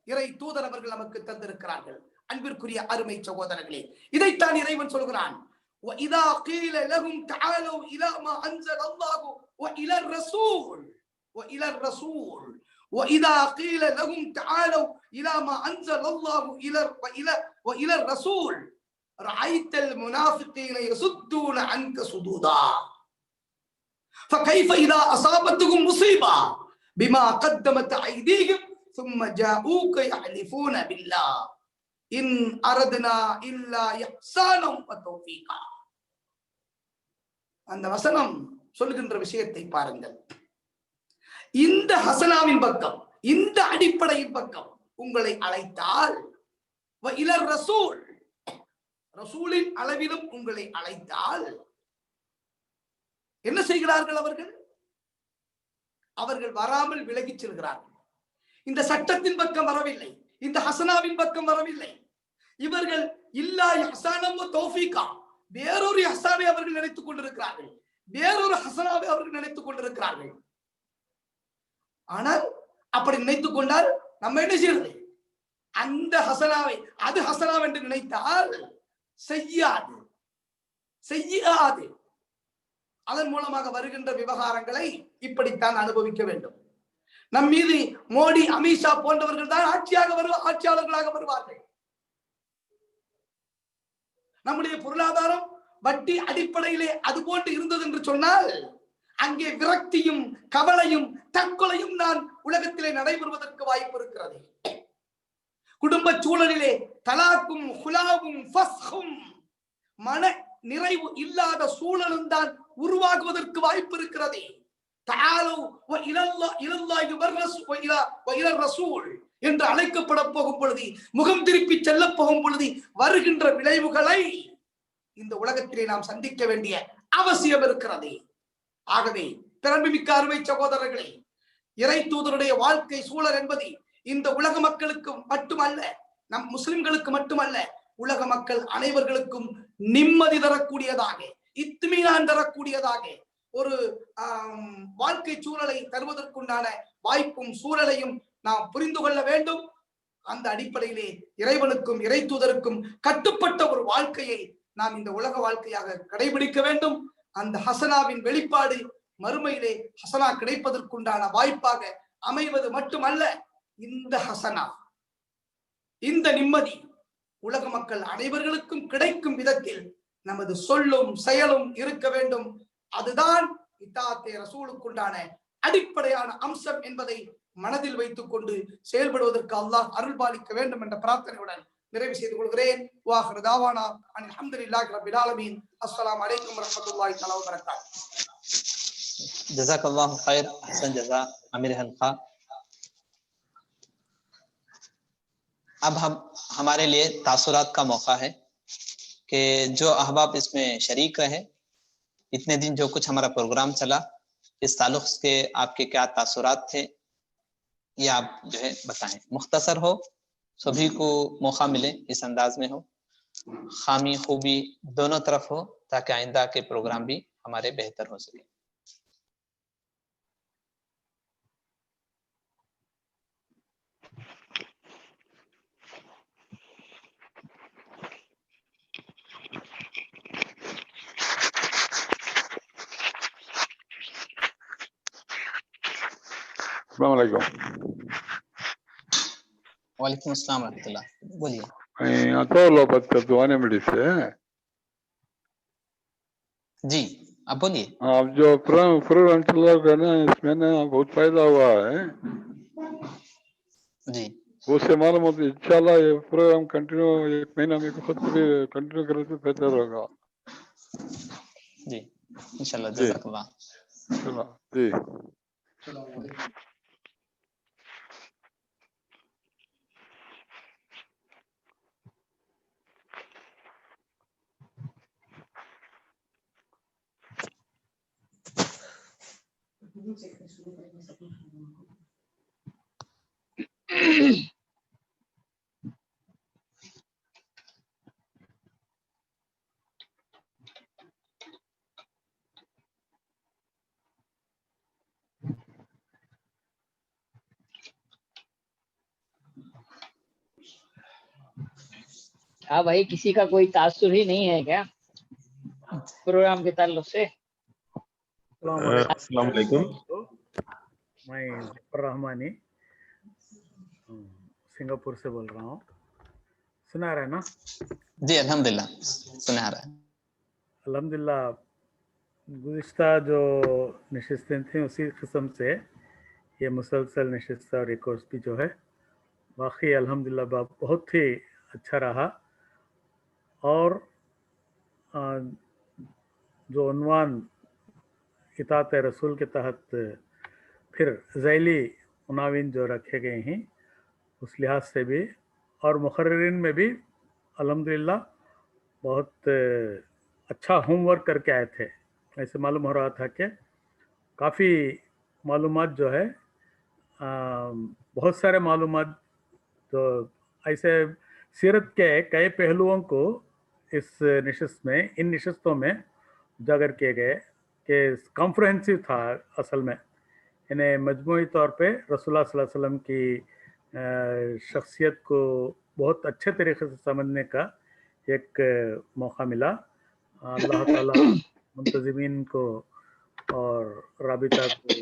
இறை தூதர் அவர்கள் நமக்கு தந்திருக்கிறார்கள். அன்பிற்குரிய அருமை சகோதரர்களே, இதைத்தான் இறைவன் சொல்கிறான், وَإِذَا قِيلَ لَهُمْ تَعَالَوْا إِلَى مَا أَنزَلَ اللَّهُ وَإِلَى الرَّسُولِ وَإِلَى الرَّسُولِ وَإِذَا قِيلَ لَهُمْ تَعَالَوْا إِلَى مَا أَنزَلَ اللَّهُ وَإِلَى الرَّسُولِ رَأَيْتَ الْمُنَافِقِينَ يَصُدُّونَ عَنْكَ صُدُودًا فَكَيْفَ إِذَا أَصَابَتْهُمْ مُصِيبَةٌ بِمَا قَدَّمَتْ أَيْدِيهِمْ ثُمَّ جَاءُوكَ يَحْلِفُونَ بِاللَّهِ إِنْ أَرَدْنَا إِلَّا إِحْسَانًا وَتَوْفِيقًا. அந்த வசனம் சொல்லுகின்ற விஷயத்தை பாருங்கள். இந்த ஹஸனாவின் பக்கம், இந்த அடிப்படையின் பக்கம் உங்களை அழைத்தால், வஇலர் ரசூல், ரசூலின் அளவிலும் உங்களை அழைத்தால் என்ன செய்கிறார்கள் அவர்கள்? அவர்கள் வராமல் விலகிச் செல்கிறார்கள். இந்த சட்டத்தின் பக்கம் வரவில்லை, இந்த ஹஸனாவின் பக்கம் வரவில்லை. இவர்கள் இல்லா இஹ்சானம் வ தௌஃபீகா, வேறொரு இஹ்சானை அவர்கள் நினைத்துக் கொண்டிருக்கிறார்கள், வேறொரு ஹஸனாவை அவர்கள் நினைத்துக் கொண்டிருக்கிறார்கள். ஆனால் அப்படி நினைத்துக் கொண்டால் நம்ம என்ன செய்யறது? அந்த ஹஸனாவை அது ஹஸனா என்று நினைத்தால் செய்யாது, செய்யாது. அதன் மூலமாக வருகின்ற விவகாரங்களை இப்படித்தான் அனுபவிக்க வேண்டும். நம் மீது மோடி, அமித்ஷா போன்றவர்கள் தான் ஆட்சியாளர்களாக வருவார்கள். நம்முடைய பொருளாதாரம் வட்டி அடிப்படையிலே அது போன்று இருந்தது என்று சொன்னால் அங்கே விரக்தியும் கவலையும் தற்கொலையும் தான் உலகத்திலே நடைபெறுவதற்கு வாய்ப்பு இருக்கிறது. குடும்ப சூழலிலே தலாக்கும் ஹுலாவும் ஃபஸ்ஹும், மன நிறைவு இல்லாத சூழலும் தான் உருவாகுவதற்கு வாய்ப்பு இருக்கிறது. என்று அழைக்கப்பட போகும் பொழுது, முகம் திருப்பி செல்ல போகும் பொழுது வருகின்ற விளைவுகளை இந்த உலகத்திலே நாம் சந்திக்க வேண்டிய அவசியம் இருக்கிறது. ஆகவே திறன்மிக்க அருமை சகோதரர்களே, இறை தூதருடைய வாழ்க்கை சூழல் என்பது இந்த உலக மக்களுக்கு மட்டுமல்ல, நம் முஸ்லிம்களுக்கு மட்டுமல்ல, உலக மக்கள் அனைவர்களுக்கும் நிம்மதி தரக்கூடியதாக, இத்மீனான் தரக்கூடியதாக ஒரு வாழ்க்கை சூழலை தருவதற்குண்டான வாய்ப்பும் சூழலையும் நாம் புரிந்து கொள்ள வேண்டும். அந்த அடிப்படையிலே இறைவனுக்கும் இறை தூதருக்கும் கட்டுப்பட்ட ஒரு வாழ்க்கையை நாம் இந்த உலக வாழ்க்கையாக கடைபிடிக்க வேண்டும். அந்த ஹஸனாவின் வெளிப்பாடு மறுமையிலே ஹஸனா கிடைப்பதற்குண்டான வாய்ப்பாக அமைவது மட்டுமல்ல, இந்த ஹஸனா, இந்த நிம்மதி உலக மக்கள் அனைவர்களுக்கும் கிடைக்கும் விதத்தில் நமது சொல்லும் செயலும் இருக்க வேண்டும். அதுதான் இத்தாத்தே ரசூலுக்குண்டான அடிப்படையான அம்சம் என்பதை மனதில் வைத்துக் கொண்டு செயல்படுவதற்கு அல்லாஹ் அருள் பாலிக்க வேண்டும் என்ற பிரார்த்தனையுடன் நிறைவு செய்து கொள்கிறேன். வாஹிரு தாவானா அல்ஹம்துலில்லாஹி ரப்பில் ஆலமீன். அஸ்ஸலாமு அலைக்கும் வரஹ்மத்துல்லாஹி தஆலா வ பரகாத்துஹு. جزاک اللہ خیر، احسن جزا امیر حلقہ۔ اب ہمارے لیے تاثرات کا موقع ہے کہ جو احباب اس میں شریک رہے، اتنے دن جو کچھ ہمارا پروگرام چلا، اس تعلق کے آپ کے کیا تاثرات تھے، یہ آپ جو ہے بتائیں، مختصر ہو، سبھی کو موقع ملے اس انداز میں ہو، خامی خوبی دونوں طرف ہو، تاکہ آئندہ کے پروگرام بھی ہمارے بہتر ہو سکے۔ السلام علیکم۔ وعلیکم السلام ورحمۃ اللہ، بولیے۔ Antonio Battuane میں سے جی آپ بولیے۔ آپ جو پروگرام چل رہا ہے نا، اس میں نا بہت فائدہ ہوا ہے، جی وہ سے معلوم ہوتا ہے۔ انشاءاللہ یہ پروگرام کنٹینیو 1 مہینہ میں خود بھی کنٹینیو کرے تو بہتر ہوگا۔ جی انشاءاللہ، جی جزاک اللہ۔ چلو جی۔ ہاں بھائی، کسی کا کوئی تاثر ہی نہیں ہے کیا پروگرام کے تعلق سے؟ السلام علیکم۔ میں ظفر رحمانی سنگاپور سے بول رہا ہوں، سنا رہا ہے نا؟ جی الحمدللہ سنا رہا ہے۔ الحمدللہ گزشتہ جو نشستیں تھیں اسی قسم سے یہ مسلسل نشست اور یہ کورس بھی جو ہے واقعی الحمدللہ بہت ہی اچھا رہا، اور جو عنوان اطاعت رسول کے تحت پھر ذیلی عناوین جو رکھے گئے ہیں اس لحاظ سے بھی، اور مقررین میں بھی الحمدللہ بہت اچھا ہوم ورک کر کے آئے تھے۔ ایسے معلوم ہو رہا تھا کہ کافی معلومات جو ہے بہت سارے معلومات تو ایسے سیرت کے کئی پہلوؤں کو اس نشست میں، ان نشستوں میں اجاگر کیے گئے کہ کمپریہنسو تھا اصل میں، یعنی مجموعی طور پہ رسول اللہ صلی اللہ علیہ وسلم کی شخصیت کو بہت اچھے طریقے سے سمجھنے کا ایک موقع ملا۔ اللہ تعالیٰ منتظمین کو اور رابطہ کو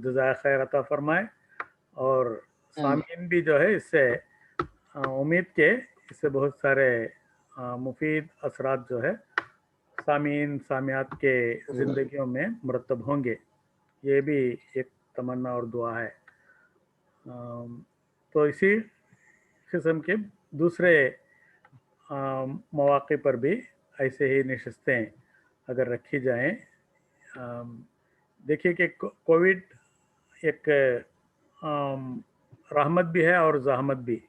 جزائے خیر عطا فرمائے، اور سامعین بھی جو ہے اس سے امید کے اس سے بہت سارے مفید اثرات جو ہے سامعین سامعات کے زندگیوں میں مرتب ہوں گے، یہ بھی ایک تمنا اور دعا ہے۔ تو اسی قسم کے دوسرے مواقع پر بھی ایسے ہی نشستیں اگر رکھی جائیں، دیکھیے کہ کووڈ ایک رحمت بھی ہے اور زحمت بھی،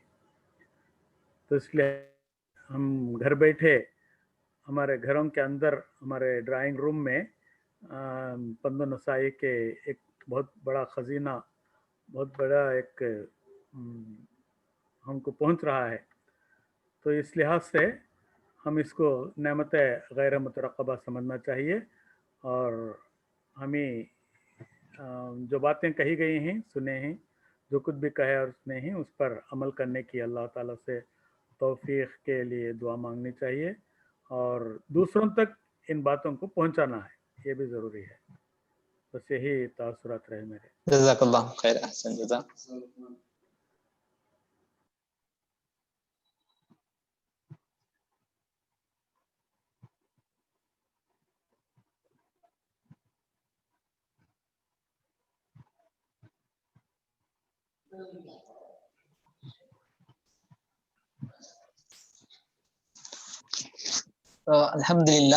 تو اس لیے ہم گھر بیٹھے ہمارے گھروں کے اندر ہمارے ڈرائنگ روم میں پند و نسائی کے ایک بہت بڑا خزینہ، بہت بڑا ایک ہم کو پہنچ رہا ہے، تو اس لحاظ سے ہم اس کو نعمت غیر مترقبہ سمجھنا چاہیے، اور ہمیں جو باتیں کہی گئی ہیں سنے ہیں، جو کچھ بھی کہے اور سنے ہیں اس پر عمل کرنے کی اللہ تعالیٰ سے توفیق کے لیے دعا مانگنی چاہیے، اور دوسروں تک ان باتوں کو پہنچانا ہے، یہ بھی ضروری ہے۔ بس یہی تاثرات رہے میرے۔ جزاک اللہ خیر، احسن جزا۔ تو الحمدللہ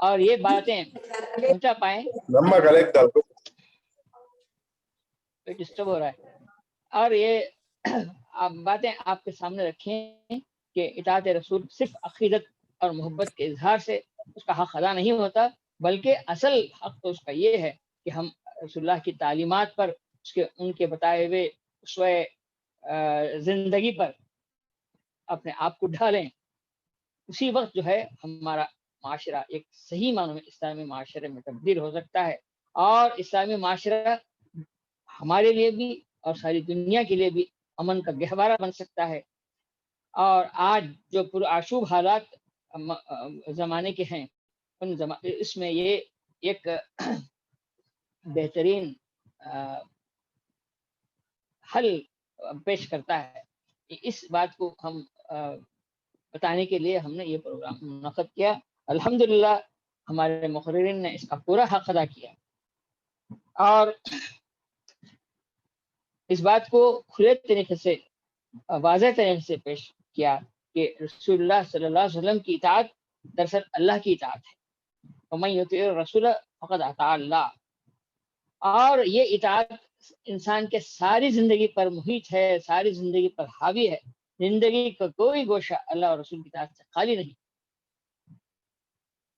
اور یہ باتیں پہنچا پائیں. ڈسٹرب ہو رہا ہے. اور یہ باتیں آپ کے سامنے رکھیں کہ اطاعت رسول صرف عقیدت اور محبت کے اظہار سے اس کا حق ادا نہیں ہوتا، بلکہ اصل حق تو اس کا یہ ہے کہ ہم رسول اللہ کی تعلیمات پر، ان کے بتائے ہوئے اسوہ زندگی پر اپنے آپ کو ڈھالیں. اسی وقت جو ہے ہمارا معاشرہ ایک صحیح معنوں میں اسلامی معاشرے میں تبدیل ہو سکتا ہے، اور اسلامی معاشرہ ہمارے لیے بھی اور ساری دنیا کے لیے بھی امن کا گہوارہ بن سکتا ہے. اور آج جو پرآشوب حالات زمانے کے ہیں، اس میں یہ ایک بہترین حل پیش کرتا ہے. اس بات کو ہم بتانے کے لیے ہم نے یہ پروگرام منعقد کیا. الحمدللہ ہمارے مقررین نے اس کا پورا حق ادا کیا، اور اس بات کو کھلے طریقے سے، واضح طریقے سے پیش کیا کہ رسول اللہ صلی اللہ علیہ وسلم کی اطاعت دراصل اللہ کی اطاعت ہے. ومن یطیع الرسول فقد اطاع اللہ. اور یہ اطاعت انسان کے ساری زندگی پر محیط ہے، ساری زندگی پر حاوی ہے. زندگی کا کوئی گوشہ اللہ اور رسول کی اطاعت سے خالی نہیں،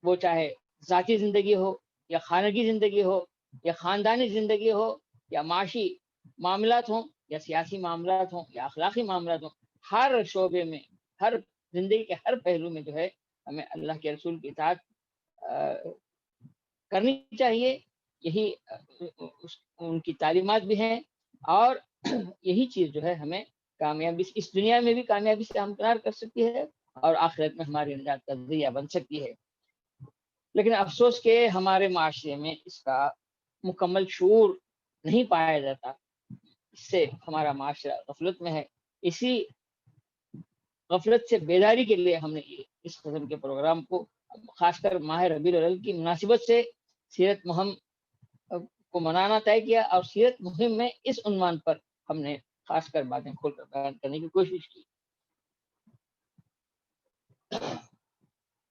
وہ چاہے ذاتی زندگی ہو یا خانگی زندگی ہو یا خاندانی زندگی ہو یا معاشی معاملات ہوں یا سیاسی معاملات ہوں یا اخلاقی معاملات ہوں. ہر شعبے میں، ہر زندگی کے ہر پہلو میں جو ہے ہمیں اللہ کے رسول کی اطاعت کرنی چاہیے. یہی ان کی تعلیمات بھی ہیں، اور یہی چیز جو ہے ہمیں کامیابی، اس دنیا میں بھی کامیابی سے ہمکنار کر سکتی ہے، اور آخرت میں ہماری نجات کا ذریعہ بن سکتی ہے. لیکن افسوس کہ ہمارے معاشرے میں اس کا مکمل شعور نہیں پایا جاتا. اس سے ہمارا معاشرہ غفلت میں ہے. اسی غفلت سے بیداری کے لیے ہم نے اس قسم کے پروگرام کو، خاص کر ماہ ربیع الاول کی مناسبت سے، سیرت مہم کو منانا طے کیا، اور سیرت مہم میں اس عنوان پر ہم نے خاص کر باتیں کھول کر بیان کرنے کی کوشش کی.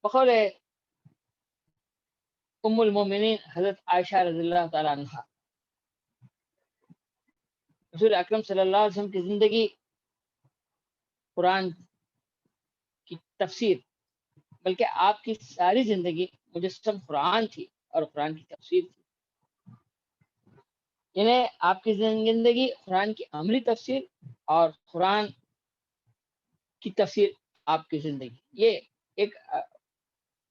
بقول ام المومنین حضرت عائشہ رضی اللہ تعالیٰ عنہا، رسول اکرم صلی اللہ علیہ وسلم کی زندگی قرآن کی تفسیر، بلکہ آپ کی ساری زندگی مجسم قرآن تھی اور قرآن کی تفسیر تھی. یعنی آپ کی زندگی قرآن کی عملی تفسیر اور قرآن کی تفسیر آپ کی زندگی، یہ ایک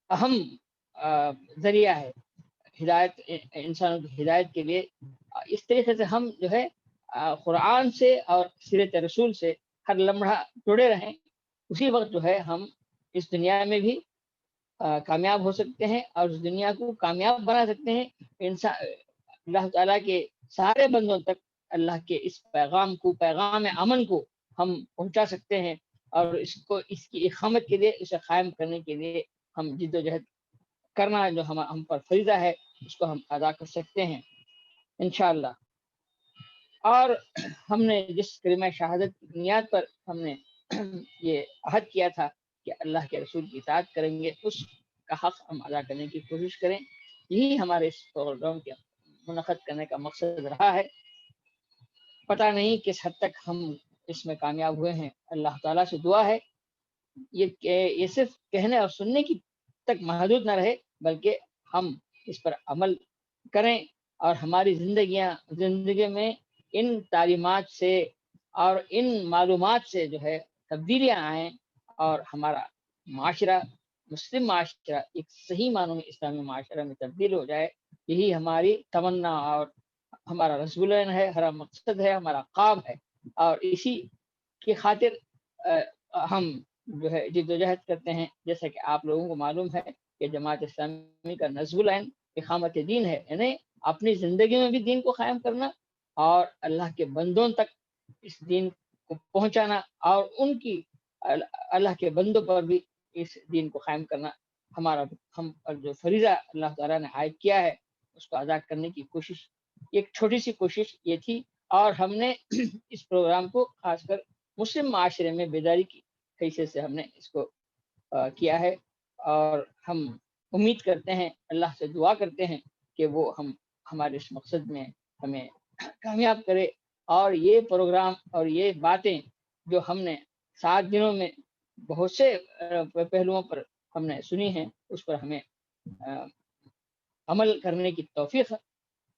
اہم ذریعہ ہے ہدایت، انسانوں کی ہدایت کے لیے. اس طریقے سے ہم جو ہے قرآن سے اور سیرت رسول سے ہر لمحہ جڑے رہیں، اسی وقت جو ہے ہم اس دنیا میں بھی کامیاب ہو سکتے ہیں، اور اس دنیا کو کامیاب بنا سکتے ہیں. اللہ تعالیٰ کے سارے بندوں تک اللہ کے اس پیغام کو، پیغام امن کو ہم پہنچا سکتے ہیں، اور اس کی اقامت کے لیے، اسے قائم کرنے کے لیے ہم جد و جہد کرنا جو ہم پر فریضہ ہے، اس کو ہم ادا کر سکتے ہیں انشاءاللہ. اور ہم نے جس کلمہ شہادت کی بنیاد پر ہم نے یہ عہد کیا تھا کہ اللہ کے رسول کی اطاعت کریں گے، اس کا حق ہم ادا کرنے کی کوشش کریں. یہی ہمارے اس پروگرام کے منعقد کرنے کا مقصد رہا ہے. پتہ نہیں کس حد تک ہم اس میں کامیاب ہوئے ہیں. اللہ تعالیٰ سے دعا ہے یہ صرف کہنے اور سننے کی تک محدود نہ رہے، بلکہ ہم اس پر عمل کریں، اور ہماری زندگی میں ان تعلیمات سے اور ان معلومات سے جو ہے تبدیلیاں آئیں، اور ہمارا معاشرہ، مسلم معاشرہ، ایک صحیح معنوں میں اسلامی معاشرہ میں تبدیل ہو جائے. یہی ہماری تمنا اور ہمارا رسولین ہے، ہمارا مقصد ہے، ہمارا خواب ہے. اور اسی کی خاطر ہم جو ہے جد و جہد کرتے ہیں. جیسا کہ آپ لوگوں کو معلوم ہے کہ جماعت اسلامی کا نصب العین اقامت دین ہے، یعنی اپنی زندگی میں بھی دین کو قائم کرنا، اور اللہ کے بندوں تک اس دین کو پہنچانا، اور ان کی اللہ کے بندوں پر بھی اس دین کو قائم کرنا. ہم پر جو فریضہ اللہ تعالیٰ نے عائد کیا ہے، اس کو ادا کرنے کی کوشش، ایک چھوٹی سی کوشش یہ تھی. اور ہم نے اس پروگرام کو خاص کر مسلم معاشرے میں بیداری کی حیثیت سے ہم نے اس کو کیا ہے. اور ہم امید کرتے ہیں، اللہ سے دعا کرتے ہیں کہ وہ ہمارے اس مقصد میں ہمیں کامیاب کرے، اور یہ پروگرام اور یہ باتیں جو ہم نے 7 دنوں میں بہت سے پہلوؤں پر ہم نے سنی ہیں، اس پر ہمیں عمل کرنے کی توفیق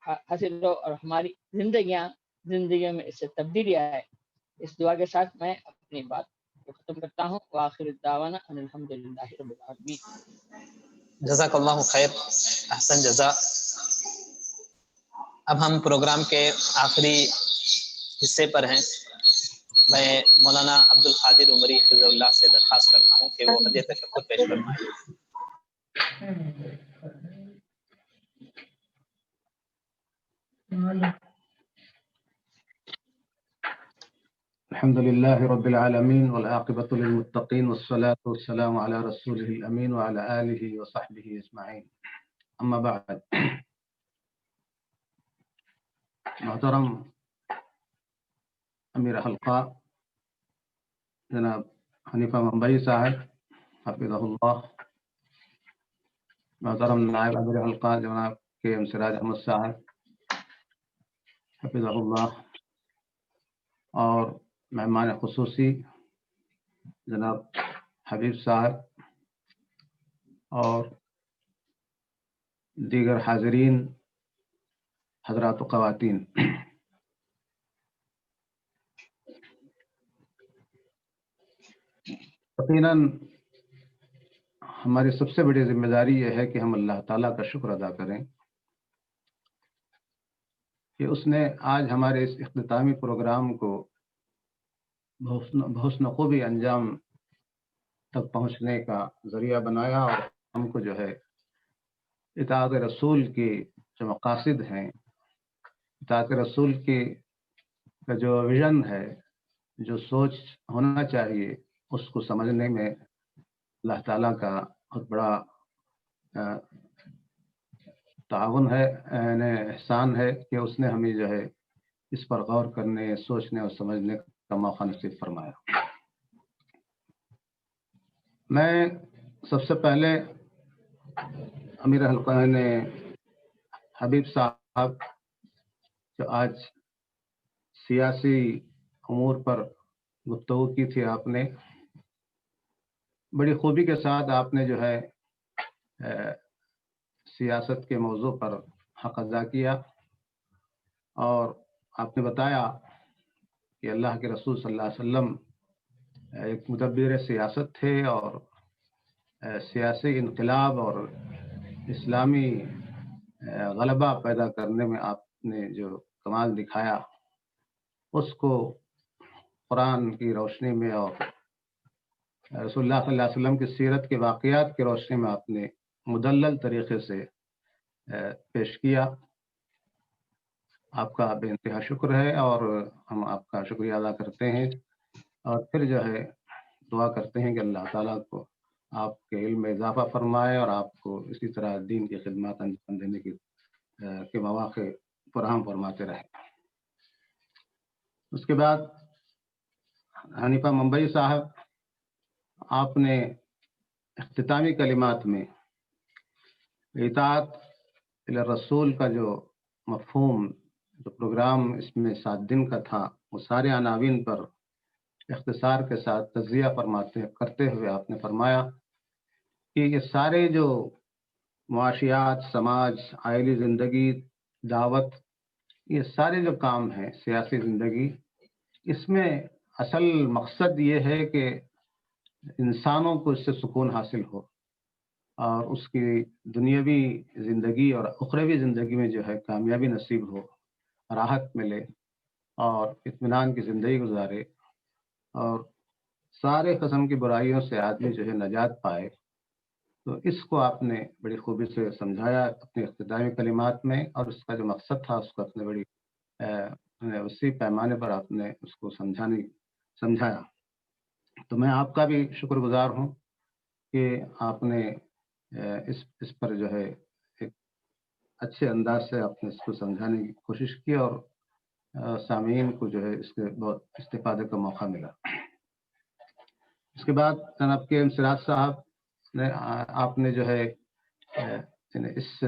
حاصل ہو اور ہماری زندگیوں میں اس سے تبدیلی آئے۔ اس دعا کے ساتھ میں اپنی بات کو ختم کرتا ہوں۔ وآخر الدعوانا ان الحمدللہ رب العالمین۔ جزاک اللہ خیر، احسن جزا۔ اب ہم پروگرام کے آخری حصے پر ہیں۔ میں مولانا عبد القادر عمری حفظ اللہ سے درخواست کرتا ہوں کہ وہ ہدیہ تشکر پیش فرمائیں۔ الحمد لله رب العالمين والعاقبة للمتقين والصلاة والسلام على رسوله الأمين وعلى آله وصحبه أجمعين، أما بعد۔ محترم امیر حلقہ جناب حنیفہ ممبئی صاحب حفظہ اللہ، محترم نائب امیر حلقہ جناب کے ایم سراج احمد صاحب حفظہ اللہ، اور مہمان خصوصی جناب حبیب صاحب اور دیگر حاضرین حضرات و خواتین، یقیناً ہماری سب سے بڑی ذمہ داری یہ ہے کہ ہم اللہ تعالیٰ کا شکر ادا کریں کہ اس نے آج ہمارے اس اختتامی پروگرام کو بحسن خوبی انجام تک پہنچنے کا ذریعہ بنایا، اور ہم کو جو ہے اطاعت رسول کی جو مقاصد ہیں، اطاعت رسول کی کا جو ویژن ہے، جو سوچ ہونا چاہیے، اس کو سمجھنے میں اللہ تعالیٰ کا بہت بڑا تعاون ہے، احسان ہے کہ اس نے ہمیں جو ہے اس پر غور کرنے، سوچنے اور سمجھنے کا موقع نصیب فرمایا۔ میں سب سے پہلے امیر حلقہ نے حبیب صاحب جو آج سیاسی امور پر گفتگو کی تھی، آپ نے بڑی خوبی کے ساتھ آپ نے جو ہے سیاست کے موضوع پر حق ادا کیا، اور آپ نے بتایا کہ اللہ کے رسول صلی اللہ علیہ وسلم ایک مدبر سیاست تھے، اور سیاسی انقلاب اور اسلامی غلبہ پیدا کرنے میں آپ نے جو کمال دکھایا، اس کو قرآن کی روشنی میں اور رسول اللہ صلی اللہ علیہ وسلم کی سیرت کے واقعات کی روشنی میں آپ نے مدلل طریقے سے پیش کیا۔ آپ کا بے انتہا شکر ہے، اور ہم آپ کا شکریہ ادا کرتے ہیں، اور پھر جو ہے دعا کرتے ہیں کہ اللہ تعالیٰ کو آپ کے علم میں اضافہ فرمائے، اور آپ کو اسی طرح دین کی خدمات انجام دینے کے مواقع فراہم فرماتے رہے۔ اس کے بعد حنیفہ ممبئی صاحب، آپ نے اختتامی کلمات میں اطاعت رسول کا جو مفہوم، جو پروگرام اس میں 7 دن کا تھا، وہ سارے عناوین پر اختصار کے ساتھ تجزیہ کرتے ہوئے آپ نے فرمایا کہ یہ سارے جو معاشیات، سماج، عائلی زندگی، دعوت، یہ سارے جو کام ہیں سیاسی زندگی، اس میں اصل مقصد یہ ہے کہ انسانوں کو اس سے سکون حاصل ہو، اور اس کی دنیاوی زندگی اور اخروی زندگی میں جو ہے کامیابی نصیب ہو، راحت ملے اور اطمینان کی زندگی گزارے، اور سارے قسم کی برائیوں سے آدمی جو ہے نجات پائے۔ تو اس کو آپ نے بڑی خوبی سے سمجھایا اپنے اختتامی کلمات میں، اور اس کا جو مقصد تھا اس کو اپنے بڑی وسیع پیمانے پر آپ نے اس کو سمجھایا۔ تو میں آپ کا بھی شکر گزار ہوں کہ آپ نے اس پر جو ہے ایک اچھے انداز سے آپ نے اس کو سمجھانے کی کوشش کی، اور سامعین کو جو ہے اس کے بہت استفادے کا موقع ملا۔ اس کے بعد جناب کے ایم سراج صاحب نے آپ نے جو ہے اس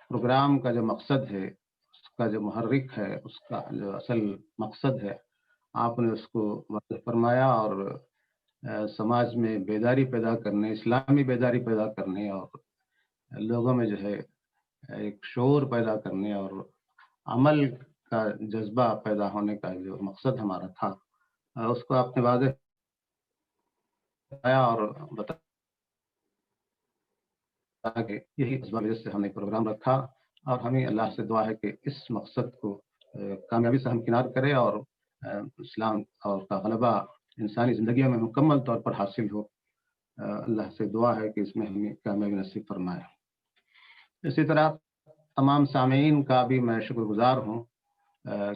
پروگرام کا جو مقصد ہے، اس کا جو محرک ہے، اس کا جو اصل مقصد ہے، آپ نے اس کو واضح فرمایا اور سماج میں بیداری پیدا کرنے، اسلامی بیداری پیدا کرنے اور لوگوں میں جو ہے ایک شعور پیدا کرنے اور عمل کا جذبہ پیدا ہونے کا جو مقصد ہمارا تھا، اس کو آپ نے واضح بتایا اور بتایا کہ یہی اس وجہ سے ہم نے پروگرام رکھا، اور ہمیں اللہ سے دعا ہے کہ اس مقصد کو کامیابی سے ہمکنار کرے اور اسلام اور کا غلبہ انسانی زندگیوں میں مکمل طور پر حاصل ہو۔ اللہ سے دعا ہے کہ اس میں ہمیں کامیابی نصیب فرمائے۔ اسی طرح تمام سامعین کا بھی میں شکر گزار ہوں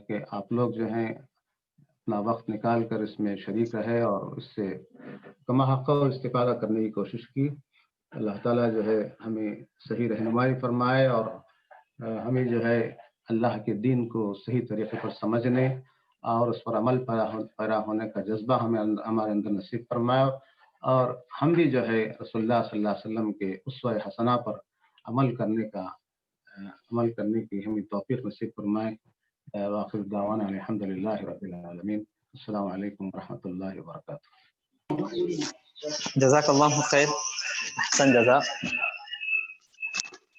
کہ آپ لوگ جو ہیں اپنا وقت نکال کر اس میں شریک رہے اور اس سے کما حق استفادہ کرنے کی کوشش کی۔ اللہ تعالیٰ جو ہے ہمیں صحیح رہنمائی فرمائے اور ہمیں جو ہے اللہ کے دین کو صحیح طریقے پر سمجھنے اور اس پر عمل پیرا ہونے کا جذبہ ہمارے اندر نصیب فرمائے، اور ہم بھی جو ہے رسول اللہ صلی اللہ علیہ وسلم کے اسوہ حسنہ پر عمل کرنے کی ہمیں توفیق نصیب فرمائے۔ وآخر دعوانا الحمد للہ رب العالمین۔ السلام علیکم ورحمۃ اللہ وبرکاتہ۔ جزاک اللہ خیر، احسن جزا۔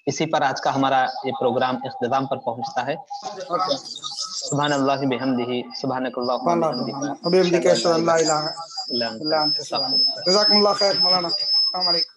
اسی پر آج کا ہمارا یہ پروگرام اختتام پر پہنچتا ہے۔ سبحان اللہ بحمدہ، سبحانک اللہم وبحمدک، ابھی اشهد ان لا اله الا انت، جزاکم اللہ خیر مولانا، السلام علیکم۔